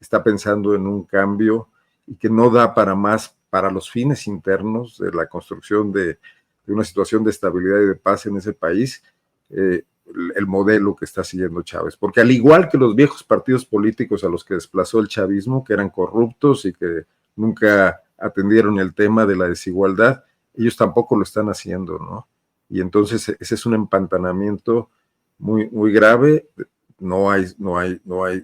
está pensando en un cambio y que no da para más para los fines internos de la construcción de una situación de estabilidad y de paz en ese país, el modelo que está siguiendo Chávez. Porque al igual que los viejos partidos políticos a los que desplazó el chavismo, que eran corruptos y que nunca atendieron el tema de la desigualdad, ellos tampoco lo están haciendo, ¿no? Y entonces ese es un empantanamiento muy, muy grave. No hay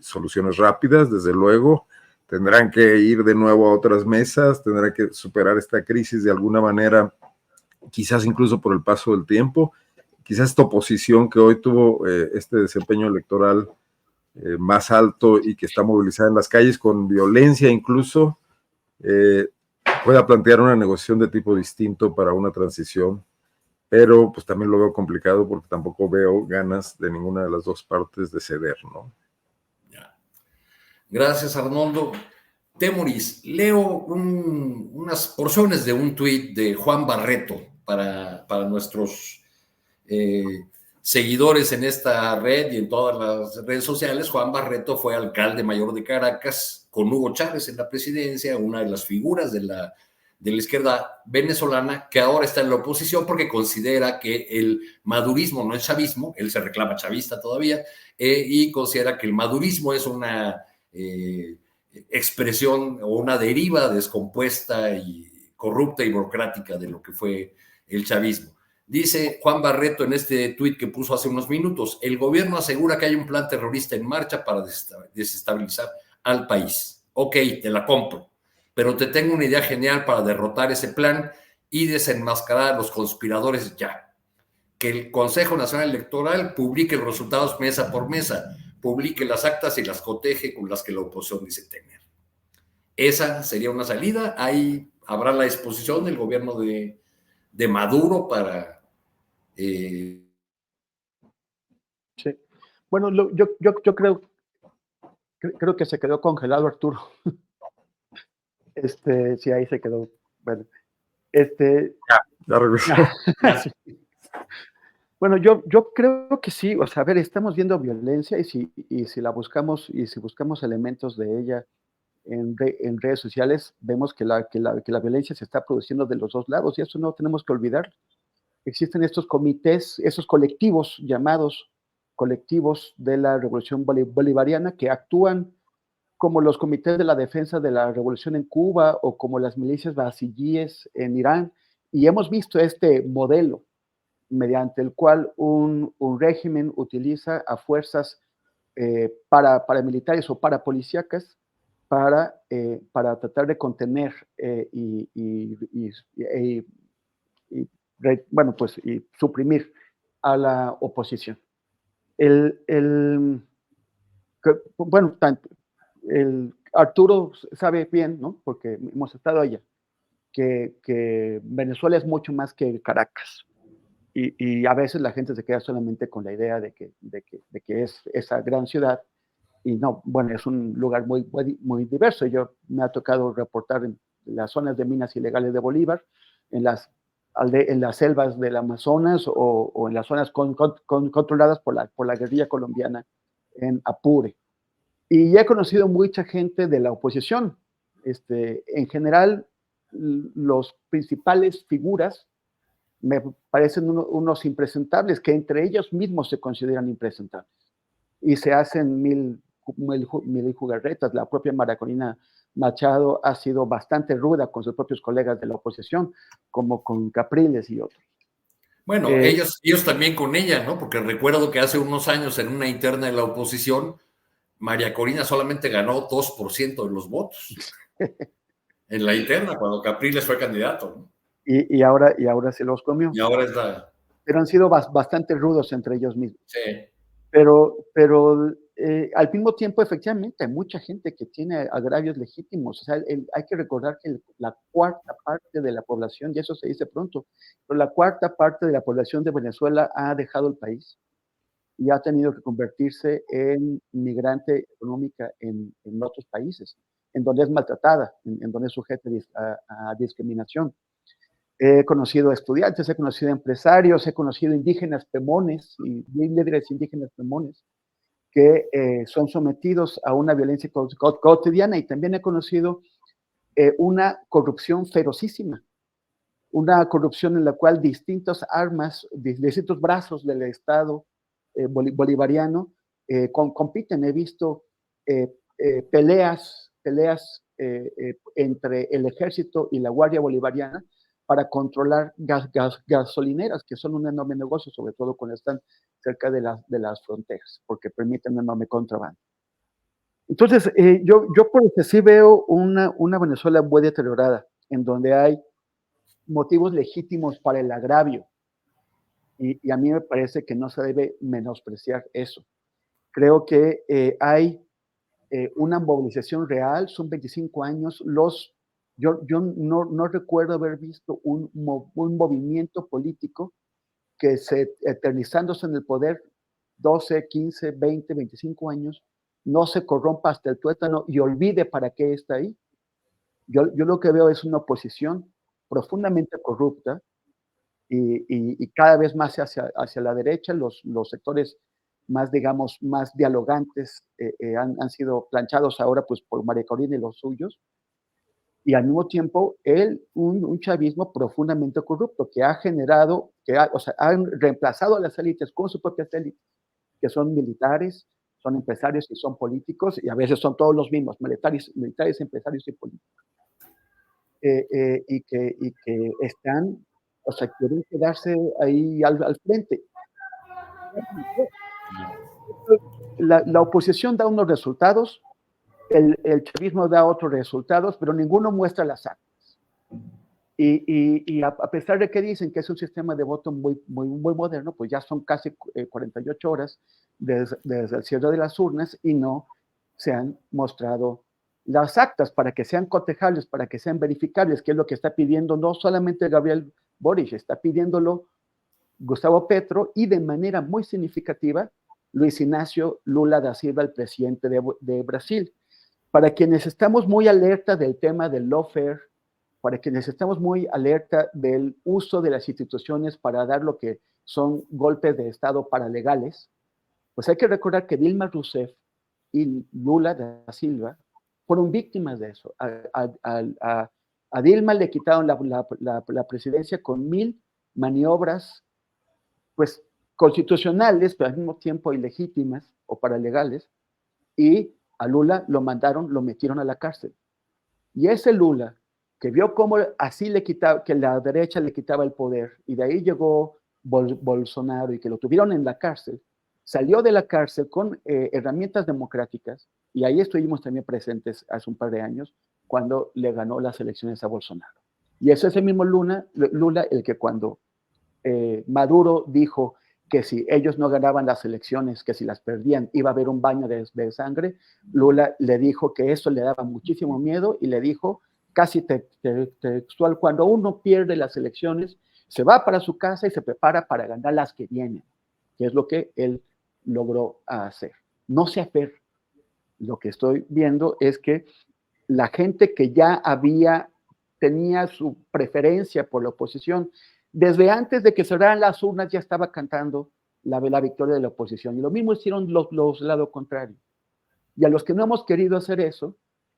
soluciones rápidas, desde luego. Tendrán que ir de nuevo a otras mesas, tendrán que superar esta crisis de alguna manera, quizás incluso por el paso del tiempo. Quizás esta oposición que hoy tuvo este desempeño electoral más alto y que está movilizada en las calles con violencia incluso, pueda plantear una negociación de tipo distinto para una transición, pero pues también lo veo complicado porque tampoco veo ganas de ninguna de las dos partes de ceder, ¿no? Ya. Gracias, Arnoldo. Temoris, leo unas porciones de un tuit de Juan Barreto para nuestros seguidores en esta red y en todas las redes sociales. Juan Barreto fue alcalde mayor de Caracas con Hugo Chávez en la presidencia, una de las figuras de la izquierda venezolana que ahora está en la oposición porque considera que el madurismo no es chavismo, él se reclama chavista todavía, y considera que el madurismo es una expresión o una deriva descompuesta y corrupta y burocrática de lo que fue el chavismo. Dice Juan Barreto en este tuit que puso hace unos minutos: el gobierno asegura que hay un plan terrorista en marcha para desestabilizar al país. Ok, te la compro, pero te tengo una idea genial para derrotar ese plan y desenmascarar a los conspiradores ya. Que el Consejo Nacional Electoral publique los resultados mesa por mesa, publique las actas y las coteje con las que la oposición dice tener. Esa sería una salida. Ahí habrá la disposición del gobierno de Maduro para... Sí. Bueno, yo creo que se quedó congelado Arturo. Sí, ahí se quedó. Bueno, ya regresó. Sí. Bueno, yo creo que sí, o sea, a ver, estamos viendo violencia y si la buscamos, y si buscamos elementos de ella en redes sociales, vemos que la violencia se está produciendo de los dos lados y eso no tenemos que olvidar. Existen estos comités, esos colectivos llamados colectivos de la Revolución Bolivariana que actúan como los comités de la defensa de la revolución en Cuba o como las milicias basillíes en Irán, y hemos visto este modelo mediante el cual un régimen utiliza a fuerzas paramilitares o parapolicíacas para tratar de contener bueno, pues, y suprimir a la oposición. Bueno, Arturo sabe bien, ¿no? Porque hemos estado allá, que Venezuela es mucho más que Caracas. Y a veces la gente se queda solamente con la idea de que es esa gran ciudad. Y no, bueno, es un lugar muy, muy, muy diverso. Me ha tocado reportar en las zonas de minas ilegales de Bolívar, en las selvas del Amazonas o en las zonas controladas por la guerrilla colombiana en Apure. Y he conocido mucha gente de la oposición. En general, los principales figuras me parecen unos impresentables, que entre ellos mismos se consideran impresentables. Y se hacen mil jugarretas. La propia María Corina Machado ha sido bastante ruda con sus propios colegas de la oposición, como con Capriles y otros. Bueno, ellos también con ella, ¿no? Porque recuerdo que hace unos años en una interna de la oposición, María Corina solamente ganó 2% de los votos en la interna, cuando Capriles fue candidato, ¿no? Y ahora se los comió. Y ahora es la... Pero han sido bastante rudos entre ellos mismos. Sí. Pero al mismo tiempo, efectivamente, hay mucha gente que tiene agravios legítimos. O sea, hay que recordar que la cuarta parte de la población, y eso se dice pronto, pero la cuarta parte de la población de Venezuela ha dejado el país y ha tenido que convertirse en migrante económica en otros países, en donde es maltratada, en donde es sujeta a discriminación. He conocido estudiantes, he conocido empresarios, he conocido indígenas pemones y líderes indígenas pemones que son sometidos a una violencia cotidiana, y también he conocido una corrupción ferocísima, una corrupción en la cual distintas armas, distintos brazos del Estado bolivariano compiten. He visto peleas entre el ejército y la Guardia Bolivariana para controlar gasolineras, que son un enorme negocio, sobre todo cuando están cerca de las fronteras, porque permiten un enorme contrabando. Entonces, yo por eso sí veo una Venezuela muy deteriorada, en donde hay motivos legítimos para el agravio, y a mí me parece que no se debe menospreciar eso. Creo que hay una movilización real, son 25 años, yo no recuerdo haber visto un movimiento político que se eternizándose en el poder 12, 15, 20, 25 años, no se corrompa hasta el tuétano y olvide para qué está ahí. Yo lo que veo es una oposición profundamente corrupta y cada vez más hacia la derecha. Los sectores más, digamos, más dialogantes han sido planchados ahora pues por María Corina y los suyos, y al mismo tiempo un chavismo profundamente corrupto que ha generado, han reemplazado a las élites con sus propias élites, que son militares, son empresarios y son políticos, y a veces son todos los mismos, militares, empresarios y políticos, y que están, quieren quedarse ahí al frente. La oposición da unos resultados, el chavismo da otros resultados, pero ninguno muestra las actas. Y a pesar de que dicen que es un sistema de voto muy moderno, pues ya son casi 48 horas desde el cierre de las urnas y no se han mostrado las actas para que sean cotejables, para que sean verificables, que es lo que está pidiendo no solamente Gabriel Boric, está pidiéndolo Gustavo Petro y de manera muy significativa Luis Ignacio Lula da Silva, el presidente de Brasil. Para quienes estamos muy alerta del tema del lawfare, para quienes estamos muy alerta del uso de las instituciones para dar lo que son golpes de Estado paralegales, pues hay que recordar que Dilma Rousseff y Lula da Silva fueron víctimas de eso. A Dilma le quitaron la presidencia con 1000 maniobras pues constitucionales, pero al mismo tiempo ilegítimas o paralegales, y a Lula lo metieron a la cárcel. Y ese Lula, que vio cómo así que la derecha le quitaba el poder, y de ahí llegó Bolsonaro y que lo tuvieron en la cárcel, salió de la cárcel con herramientas democráticas, y ahí estuvimos también presentes hace un par de años, cuando le ganó las elecciones a Bolsonaro. Y es ese mismo Lula el que cuando Maduro dijo que si ellos no ganaban las elecciones, que si las perdían, iba a haber un baño de sangre, Lula le dijo que eso le daba muchísimo miedo y le dijo, casi textual, cuando uno pierde las elecciones, se va para su casa y se prepara para ganar las que vienen, que es lo que él logró hacer. No sé hacer. Lo que estoy viendo es que la gente que ya tenía su preferencia por la oposición, desde antes de que cerraran las urnas ya estaba cantando la victoria de la oposición. Y lo mismo hicieron los lado contrario. Y a los que no hemos querido hacer eso,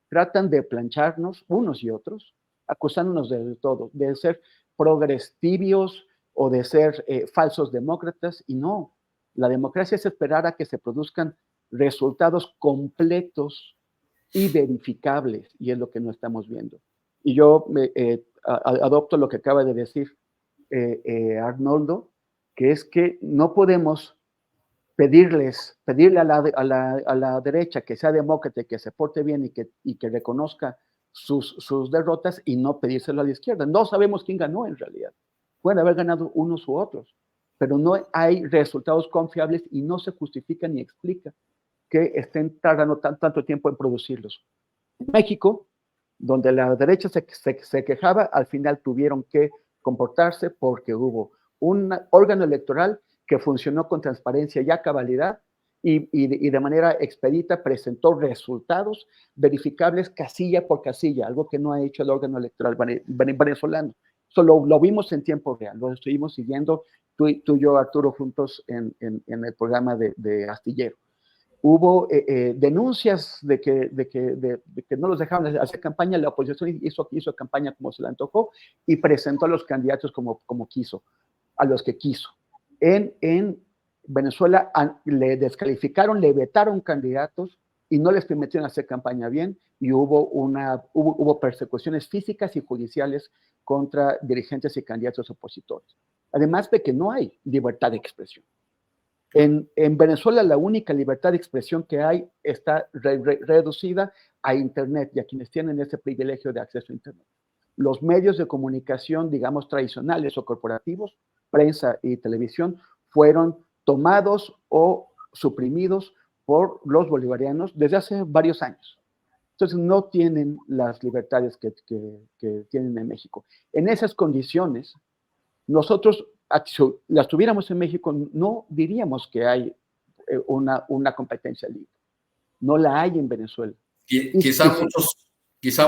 tratan de plancharnos unos y otros, acusándonos de todo, de ser progresivos o de ser falsos demócratas. Y no, la democracia es esperar a que se produzcan resultados completos y verificables, y es lo que no estamos viendo. Y yo adopto lo que acaba de decir Arnoldo, que es que no podemos pedirle a la derecha que sea demócrata, que se porte bien y que reconozca sus derrotas, y no pedírselo a la izquierda. No sabemos quién ganó en realidad. Pueden haber ganado unos u otros, pero no hay resultados confiables y no se justifica ni explica que estén tardando tanto tiempo en producirlos. En México, donde la derecha se quejaba, al final tuvieron que comportarse porque hubo un órgano electoral que funcionó con transparencia y a cabalidad y de manera expedita presentó resultados verificables casilla por casilla, algo que no ha hecho el órgano electoral venezolano. Solo lo vimos en tiempo real, lo estuvimos siguiendo tú y yo, Arturo, juntos en el programa de Astillero. Hubo denuncias de que no los dejaban hacer campaña, la oposición hizo campaña como se le antojó y presentó a los candidatos como quiso, a los que quiso. En Venezuela le descalificaron, le vetaron candidatos y no les permitieron hacer campaña bien, y hubo persecuciones físicas y judiciales contra dirigentes y candidatos opositores. Además de que no hay libertad de expresión. En Venezuela la única libertad de expresión que hay está reducida a Internet y a quienes tienen ese privilegio de acceso a Internet. Los medios de comunicación, digamos, tradicionales o corporativos, prensa y televisión, fueron tomados o suprimidos por los bolivarianos desde hace varios años. Entonces no tienen las libertades que tienen en México. En esas condiciones, nosotros, si las tuviéramos en México, no diríamos que hay una competencia libre. No la hay en Venezuela. Quizá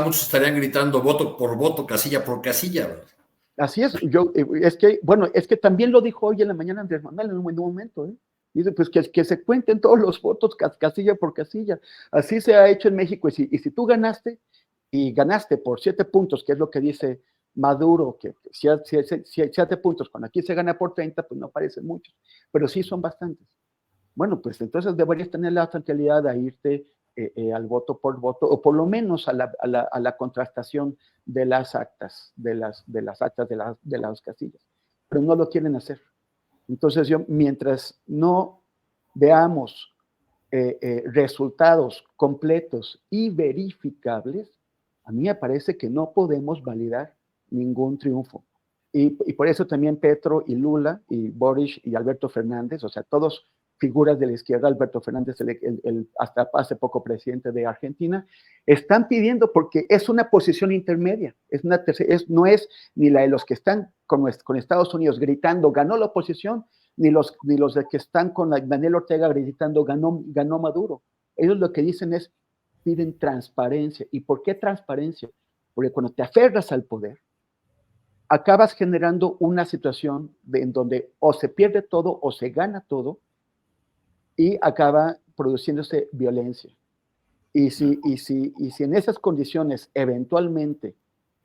muchos estarían gritando voto por voto, casilla por casilla, ¿verdad? Así es. Es que también lo dijo hoy en la mañana Andrés Manuel en un momento, ¿eh? Dice, pues que se cuenten todos los votos casilla por casilla. Así se ha hecho en México. Y si tú ganaste, y ganaste por 7 puntos, que es lo que dice Maduro, que 7 puntos, cuando aquí se gana por 30, pues no parecen muchos, pero sí son bastantes. Bueno, pues entonces deberías tener la tranquilidad de irte al voto por voto, o por lo menos a la contrastación de las actas, de las actas de las casillas. Pero no lo quieren hacer. Entonces mientras no veamos resultados completos y verificables, a mí me parece que no podemos validar ningún triunfo. Y por eso también Petro y Lula y Boric y Alberto Fernández, o sea, todos figuras de la izquierda, Alberto Fernández, hasta hace poco presidente de Argentina, están pidiendo, porque es una posición intermedia, no es ni la de los que están con Estados Unidos gritando, ganó la oposición, ni los de que están con Daniel Ortega gritando, ganó Maduro. Ellos lo que dicen es, piden transparencia. ¿Y por qué transparencia? Porque cuando te aferras al poder, acabas generando una situación en donde o se pierde todo o se gana todo, y acaba produciéndose violencia. Y si en esas condiciones, eventualmente,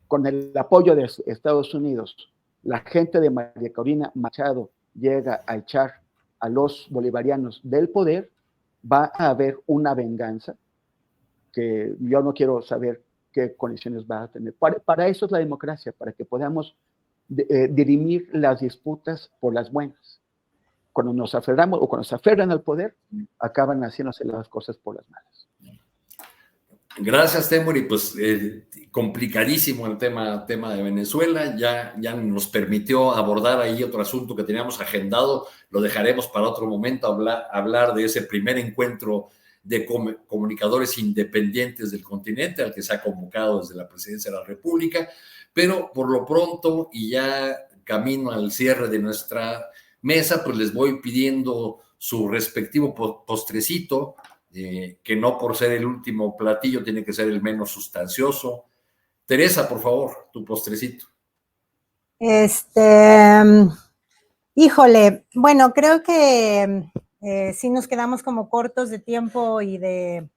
con el apoyo de Estados Unidos, la gente de María Corina Machado llega a echar a los bolivarianos del poder, va a haber una venganza que yo no quiero saber qué condiciones va a tener. Para eso es la democracia, para que podamos dirimir las disputas por las buenas. Cuando nos aferramos o cuando se aferran al poder, acaban haciéndose las cosas por las malas. Gracias, Temuri. Pues complicadísimo el tema de Venezuela. Ya nos permitió abordar ahí otro asunto que teníamos agendado. Lo dejaremos para otro momento, hablar de ese primer encuentro de comunicadores independientes del continente al que se ha convocado desde la Presidencia de la República. Pero por lo pronto, y ya camino al cierre de nuestra mesa, pues les voy pidiendo su respectivo postrecito, que no por ser el último platillo tiene que ser el menos sustancioso. Teresa, por favor, tu postrecito. Híjole, bueno, creo que sí nos quedamos como cortos de tiempo y de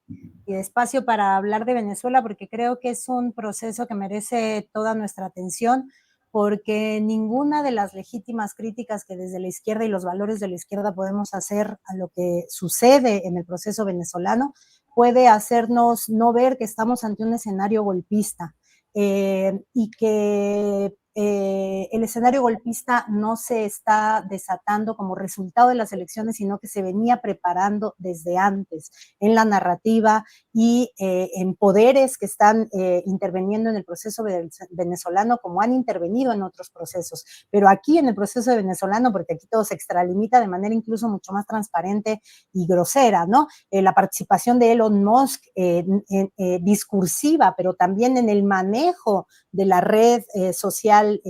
espacio para hablar de Venezuela, porque creo que es un proceso que merece toda nuestra atención, porque ninguna de las legítimas críticas que desde la izquierda y los valores de la izquierda podemos hacer a lo que sucede en el proceso venezolano puede hacernos no ver que estamos ante un escenario golpista, y que el escenario golpista no se está desatando como resultado de las elecciones, sino que se venía preparando desde antes en la narrativa y en poderes que están interviniendo en el proceso venezolano como han intervenido en otros procesos. Pero aquí en el proceso venezolano, porque aquí todo se extralimita de manera incluso mucho más transparente y grosera, ¿no? La participación de Elon Musk discursiva, pero también en el manejo de la red social social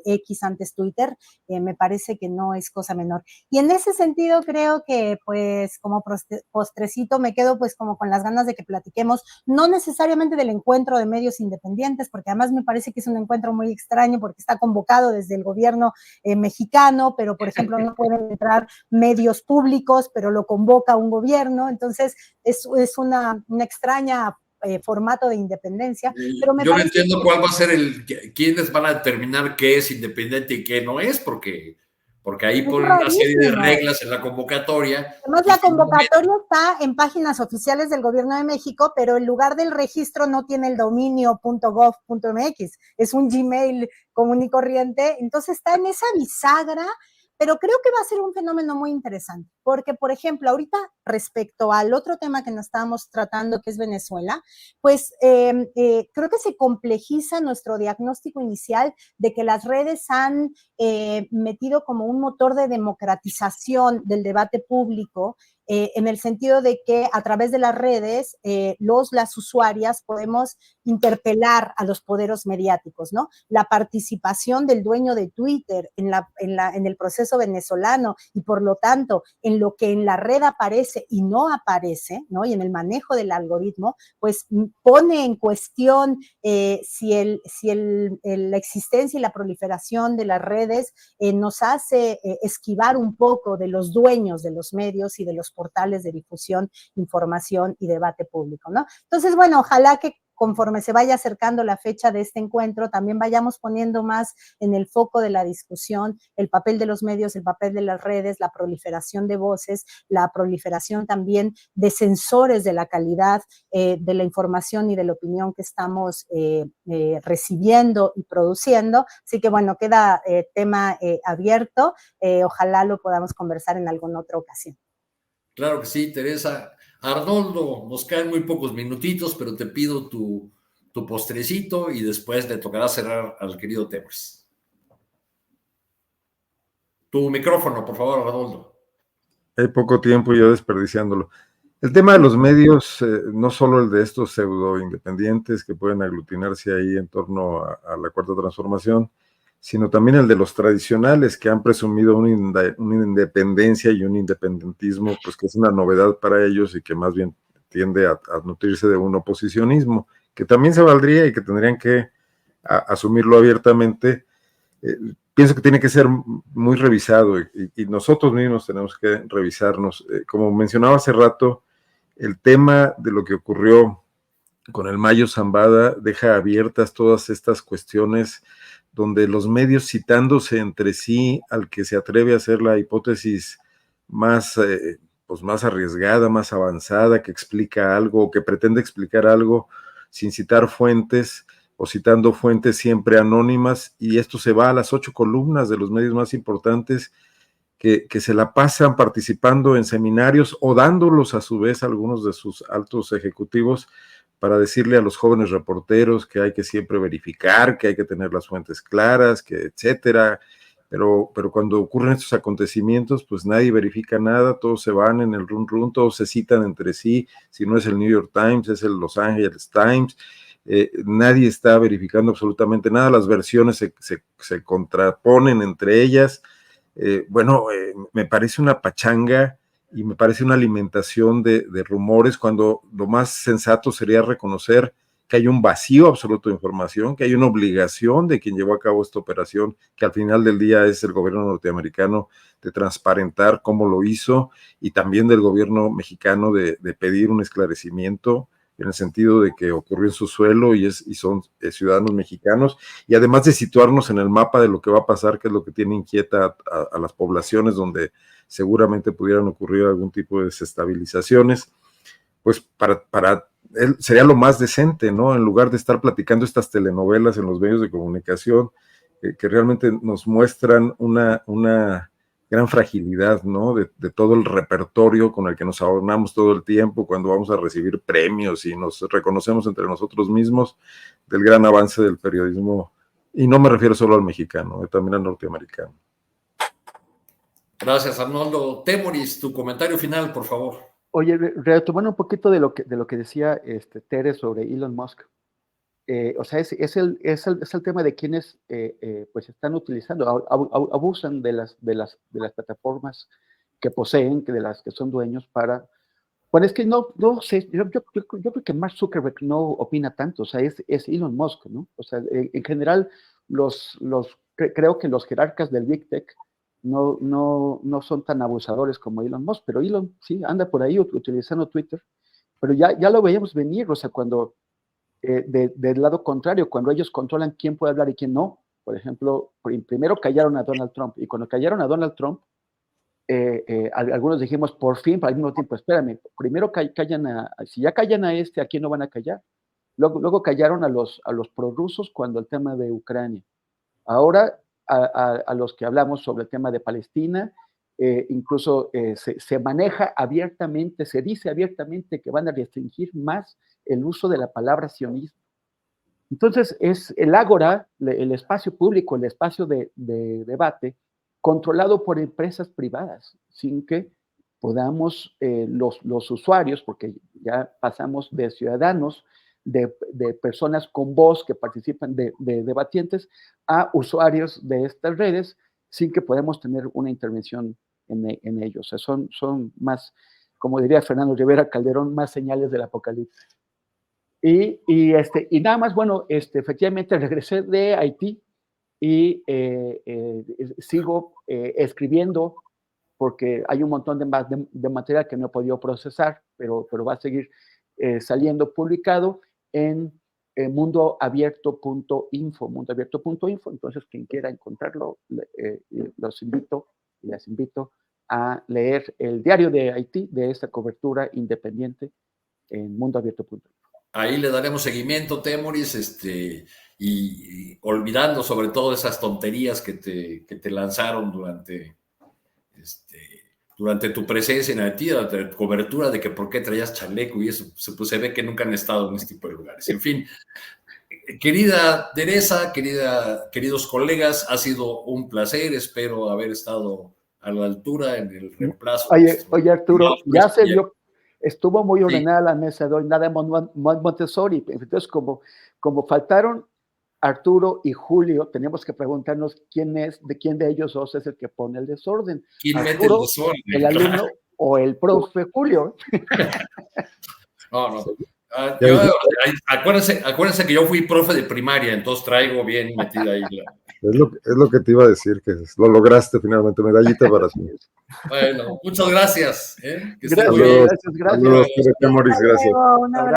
X, antes Twitter, me parece que no es cosa menor. Y en ese sentido creo que pues como postrecito me quedo pues como con las ganas de que platiquemos, no necesariamente del encuentro de medios independientes, porque además me parece que es un encuentro muy extraño porque está convocado desde el gobierno mexicano, pero por ejemplo no pueden entrar medios públicos, pero lo convoca un gobierno, entonces es una extraña formato de independencia. Pero yo no entiendo cuál va a ser quiénes van a determinar qué es independiente y qué no es, porque ahí ponen una serie de reglas en la convocatoria. Además, la convocatoria está en páginas oficiales del Gobierno de México, pero en lugar del registro no tiene el dominio .gov.mx, es un Gmail común y corriente, entonces está en esa bisagra, pero creo que va a ser un fenómeno muy interesante, porque, por ejemplo, ahorita respecto al otro tema que nos estábamos tratando, que es Venezuela, pues creo que se complejiza nuestro diagnóstico inicial de que las redes han metido como un motor de democratización del debate público, en el sentido de que a través de las redes las usuarias podemos interpelar a los poderes mediáticos, ¿no? La participación del dueño de Twitter en el proceso venezolano y por lo tanto en lo que en la red aparece y no aparece, ¿no? Y en el manejo del algoritmo, pues pone en cuestión si la existencia y la proliferación de las redes nos hace esquivar un poco de los dueños de los medios y de los portales de difusión, información y debate público, ¿no? Entonces, bueno, ojalá que conforme se vaya acercando la fecha de este encuentro, también vayamos poniendo más en el foco de la discusión el papel de los medios, el papel de las redes, la proliferación de voces, la proliferación también de sensores de la calidad de la información y de la opinión que estamos recibiendo y produciendo. Así que, bueno, queda tema abierto. Ojalá lo podamos conversar en alguna otra ocasión. Claro que sí, Teresa. Arnoldo, nos caen muy pocos minutitos, pero te pido tu postrecito y después le tocará cerrar al querido Temers. Tu micrófono, por favor, Arnoldo. Hay poco tiempo y yo desperdiciándolo. El tema de los medios, no solo el de estos pseudo independientes que pueden aglutinarse ahí en torno a la Cuarta Transformación, sino también el de los tradicionales que han presumido una independencia y un independentismo, pues que es una novedad para ellos y que más bien tiende a nutrirse de un oposicionismo, que también se valdría y que tendrían que asumirlo abiertamente. Pienso que tiene que ser muy revisado y nosotros mismos tenemos que revisarnos. Como mencionaba hace rato, el tema de lo que ocurrió con el Mayo Zambada deja abiertas todas estas cuestiones donde los medios citándose entre sí al que se atreve a hacer la hipótesis más, pues más arriesgada, más avanzada, que explica algo o que pretende explicar algo sin citar fuentes o citando fuentes siempre anónimas, y esto se va a las 8 columnas de los medios más importantes que se la pasan participando en seminarios o dándolos a su vez a algunos de sus altos ejecutivos para decirle a los jóvenes reporteros que hay que siempre verificar, que hay que tener las fuentes claras, que etcétera, pero cuando ocurren estos acontecimientos, pues nadie verifica nada, todos se van en el run, todos se citan entre sí, si no es el New York Times, es el Los Angeles Times, nadie está verificando absolutamente nada, las versiones se contraponen entre ellas. Me parece una pachanga y me parece una alimentación de rumores, cuando lo más sensato sería reconocer que hay un vacío absoluto de información, que hay una obligación de quien llevó a cabo esta operación, que al final del día es el gobierno norteamericano, de transparentar cómo lo hizo, y también del gobierno mexicano de pedir un esclarecimiento en el sentido de que ocurrió en su suelo y son ciudadanos mexicanos, y además de situarnos en el mapa de lo que va a pasar, que es lo que tiene inquieta a las poblaciones donde seguramente pudieran ocurrir algún tipo de desestabilizaciones, pues para él sería lo más decente, ¿no? En lugar de estar platicando estas telenovelas en los medios de comunicación, que realmente nos muestran una gran fragilidad, ¿no? De todo el repertorio con el que nos adornamos todo el tiempo cuando vamos a recibir premios y nos reconocemos entre nosotros mismos, del gran avance del periodismo, y no me refiero solo al mexicano, también al norteamericano. Gracias, Arnoldo. Temoris, tu comentario final, por favor. Oye, retomando un poquito de lo que decía Tere sobre Elon Musk. o sea, es el tema de quienes pues están utilizando, abusan de las plataformas que poseen, de las que son dueños para... Bueno, es que no sé, yo creo que Mark Zuckerberg no opina tanto, o sea, es Elon Musk, ¿no? O sea, en general, creo que los jerarcas del Big Tech no son tan abusadores como Elon Musk, pero Elon sí anda por ahí utilizando Twitter, pero ya lo veíamos venir, o sea, cuando del lado contrario, cuando ellos controlan quién puede hablar y quién no. Por ejemplo, primero callaron a Donald Trump, y cuando callaron a Donald Trump, algunos dijimos, por fin, pero al mismo tiempo, espérame, primero si ya callan a este, ¿a quién no van a callar? Luego callaron a los prorrusos cuando el tema de Ucrania. Ahora a los que hablamos sobre el tema de Palestina, incluso se maneja abiertamente, se dice abiertamente que van a restringir más el uso de la palabra sionismo. Entonces, es el ágora, el espacio público, el espacio de debate, controlado por empresas privadas, sin que podamos los usuarios, porque ya pasamos de ciudadanos, de personas con voz que participan de debatientes, a usuarios de estas redes, sin que podamos tener una intervención en ellos. O sea, son más, como diría Fernando Rivera Calderón, más señales del apocalipsis. Y nada más, bueno, efectivamente regresé de Haití y sigo escribiendo porque hay un montón de material que no he podido procesar, pero va a seguir saliendo publicado en mundoabierto.info. Entonces, quien quiera encontrarlo, les invito a leer el diario de Haití, de esta cobertura independiente en mundoabierto.info. Ahí le daremos seguimiento, Temoris, y olvidando sobre todo esas tonterías que te lanzaron durante tu presencia en Haití, durante tu cobertura de que por qué traías chaleco y eso, pues se ve que nunca han estado en este tipo de lugares. En fin, querida Teresa, queridos colegas, ha sido un placer, espero haber estado a la altura en el reemplazo. Oye Arturo, ya se vio. Estuvo muy ordenada la mesa de hoy, nada de Montessori. Entonces, como faltaron Arturo y Julio, tenemos que preguntarnos quién de ellos dos es el que pone el desorden. ¿Quién Arturo, mete el desorden? ¿el alumno o el profe Julio? No. Acuérdense que yo fui profe de primaria, entonces traigo bien metida ahí. Es lo que te iba a decir, que lo lograste finalmente, medallita para sí. Bueno, muchas gracias. Gracias. Saludos, Temoris, gracias. Un abrazo.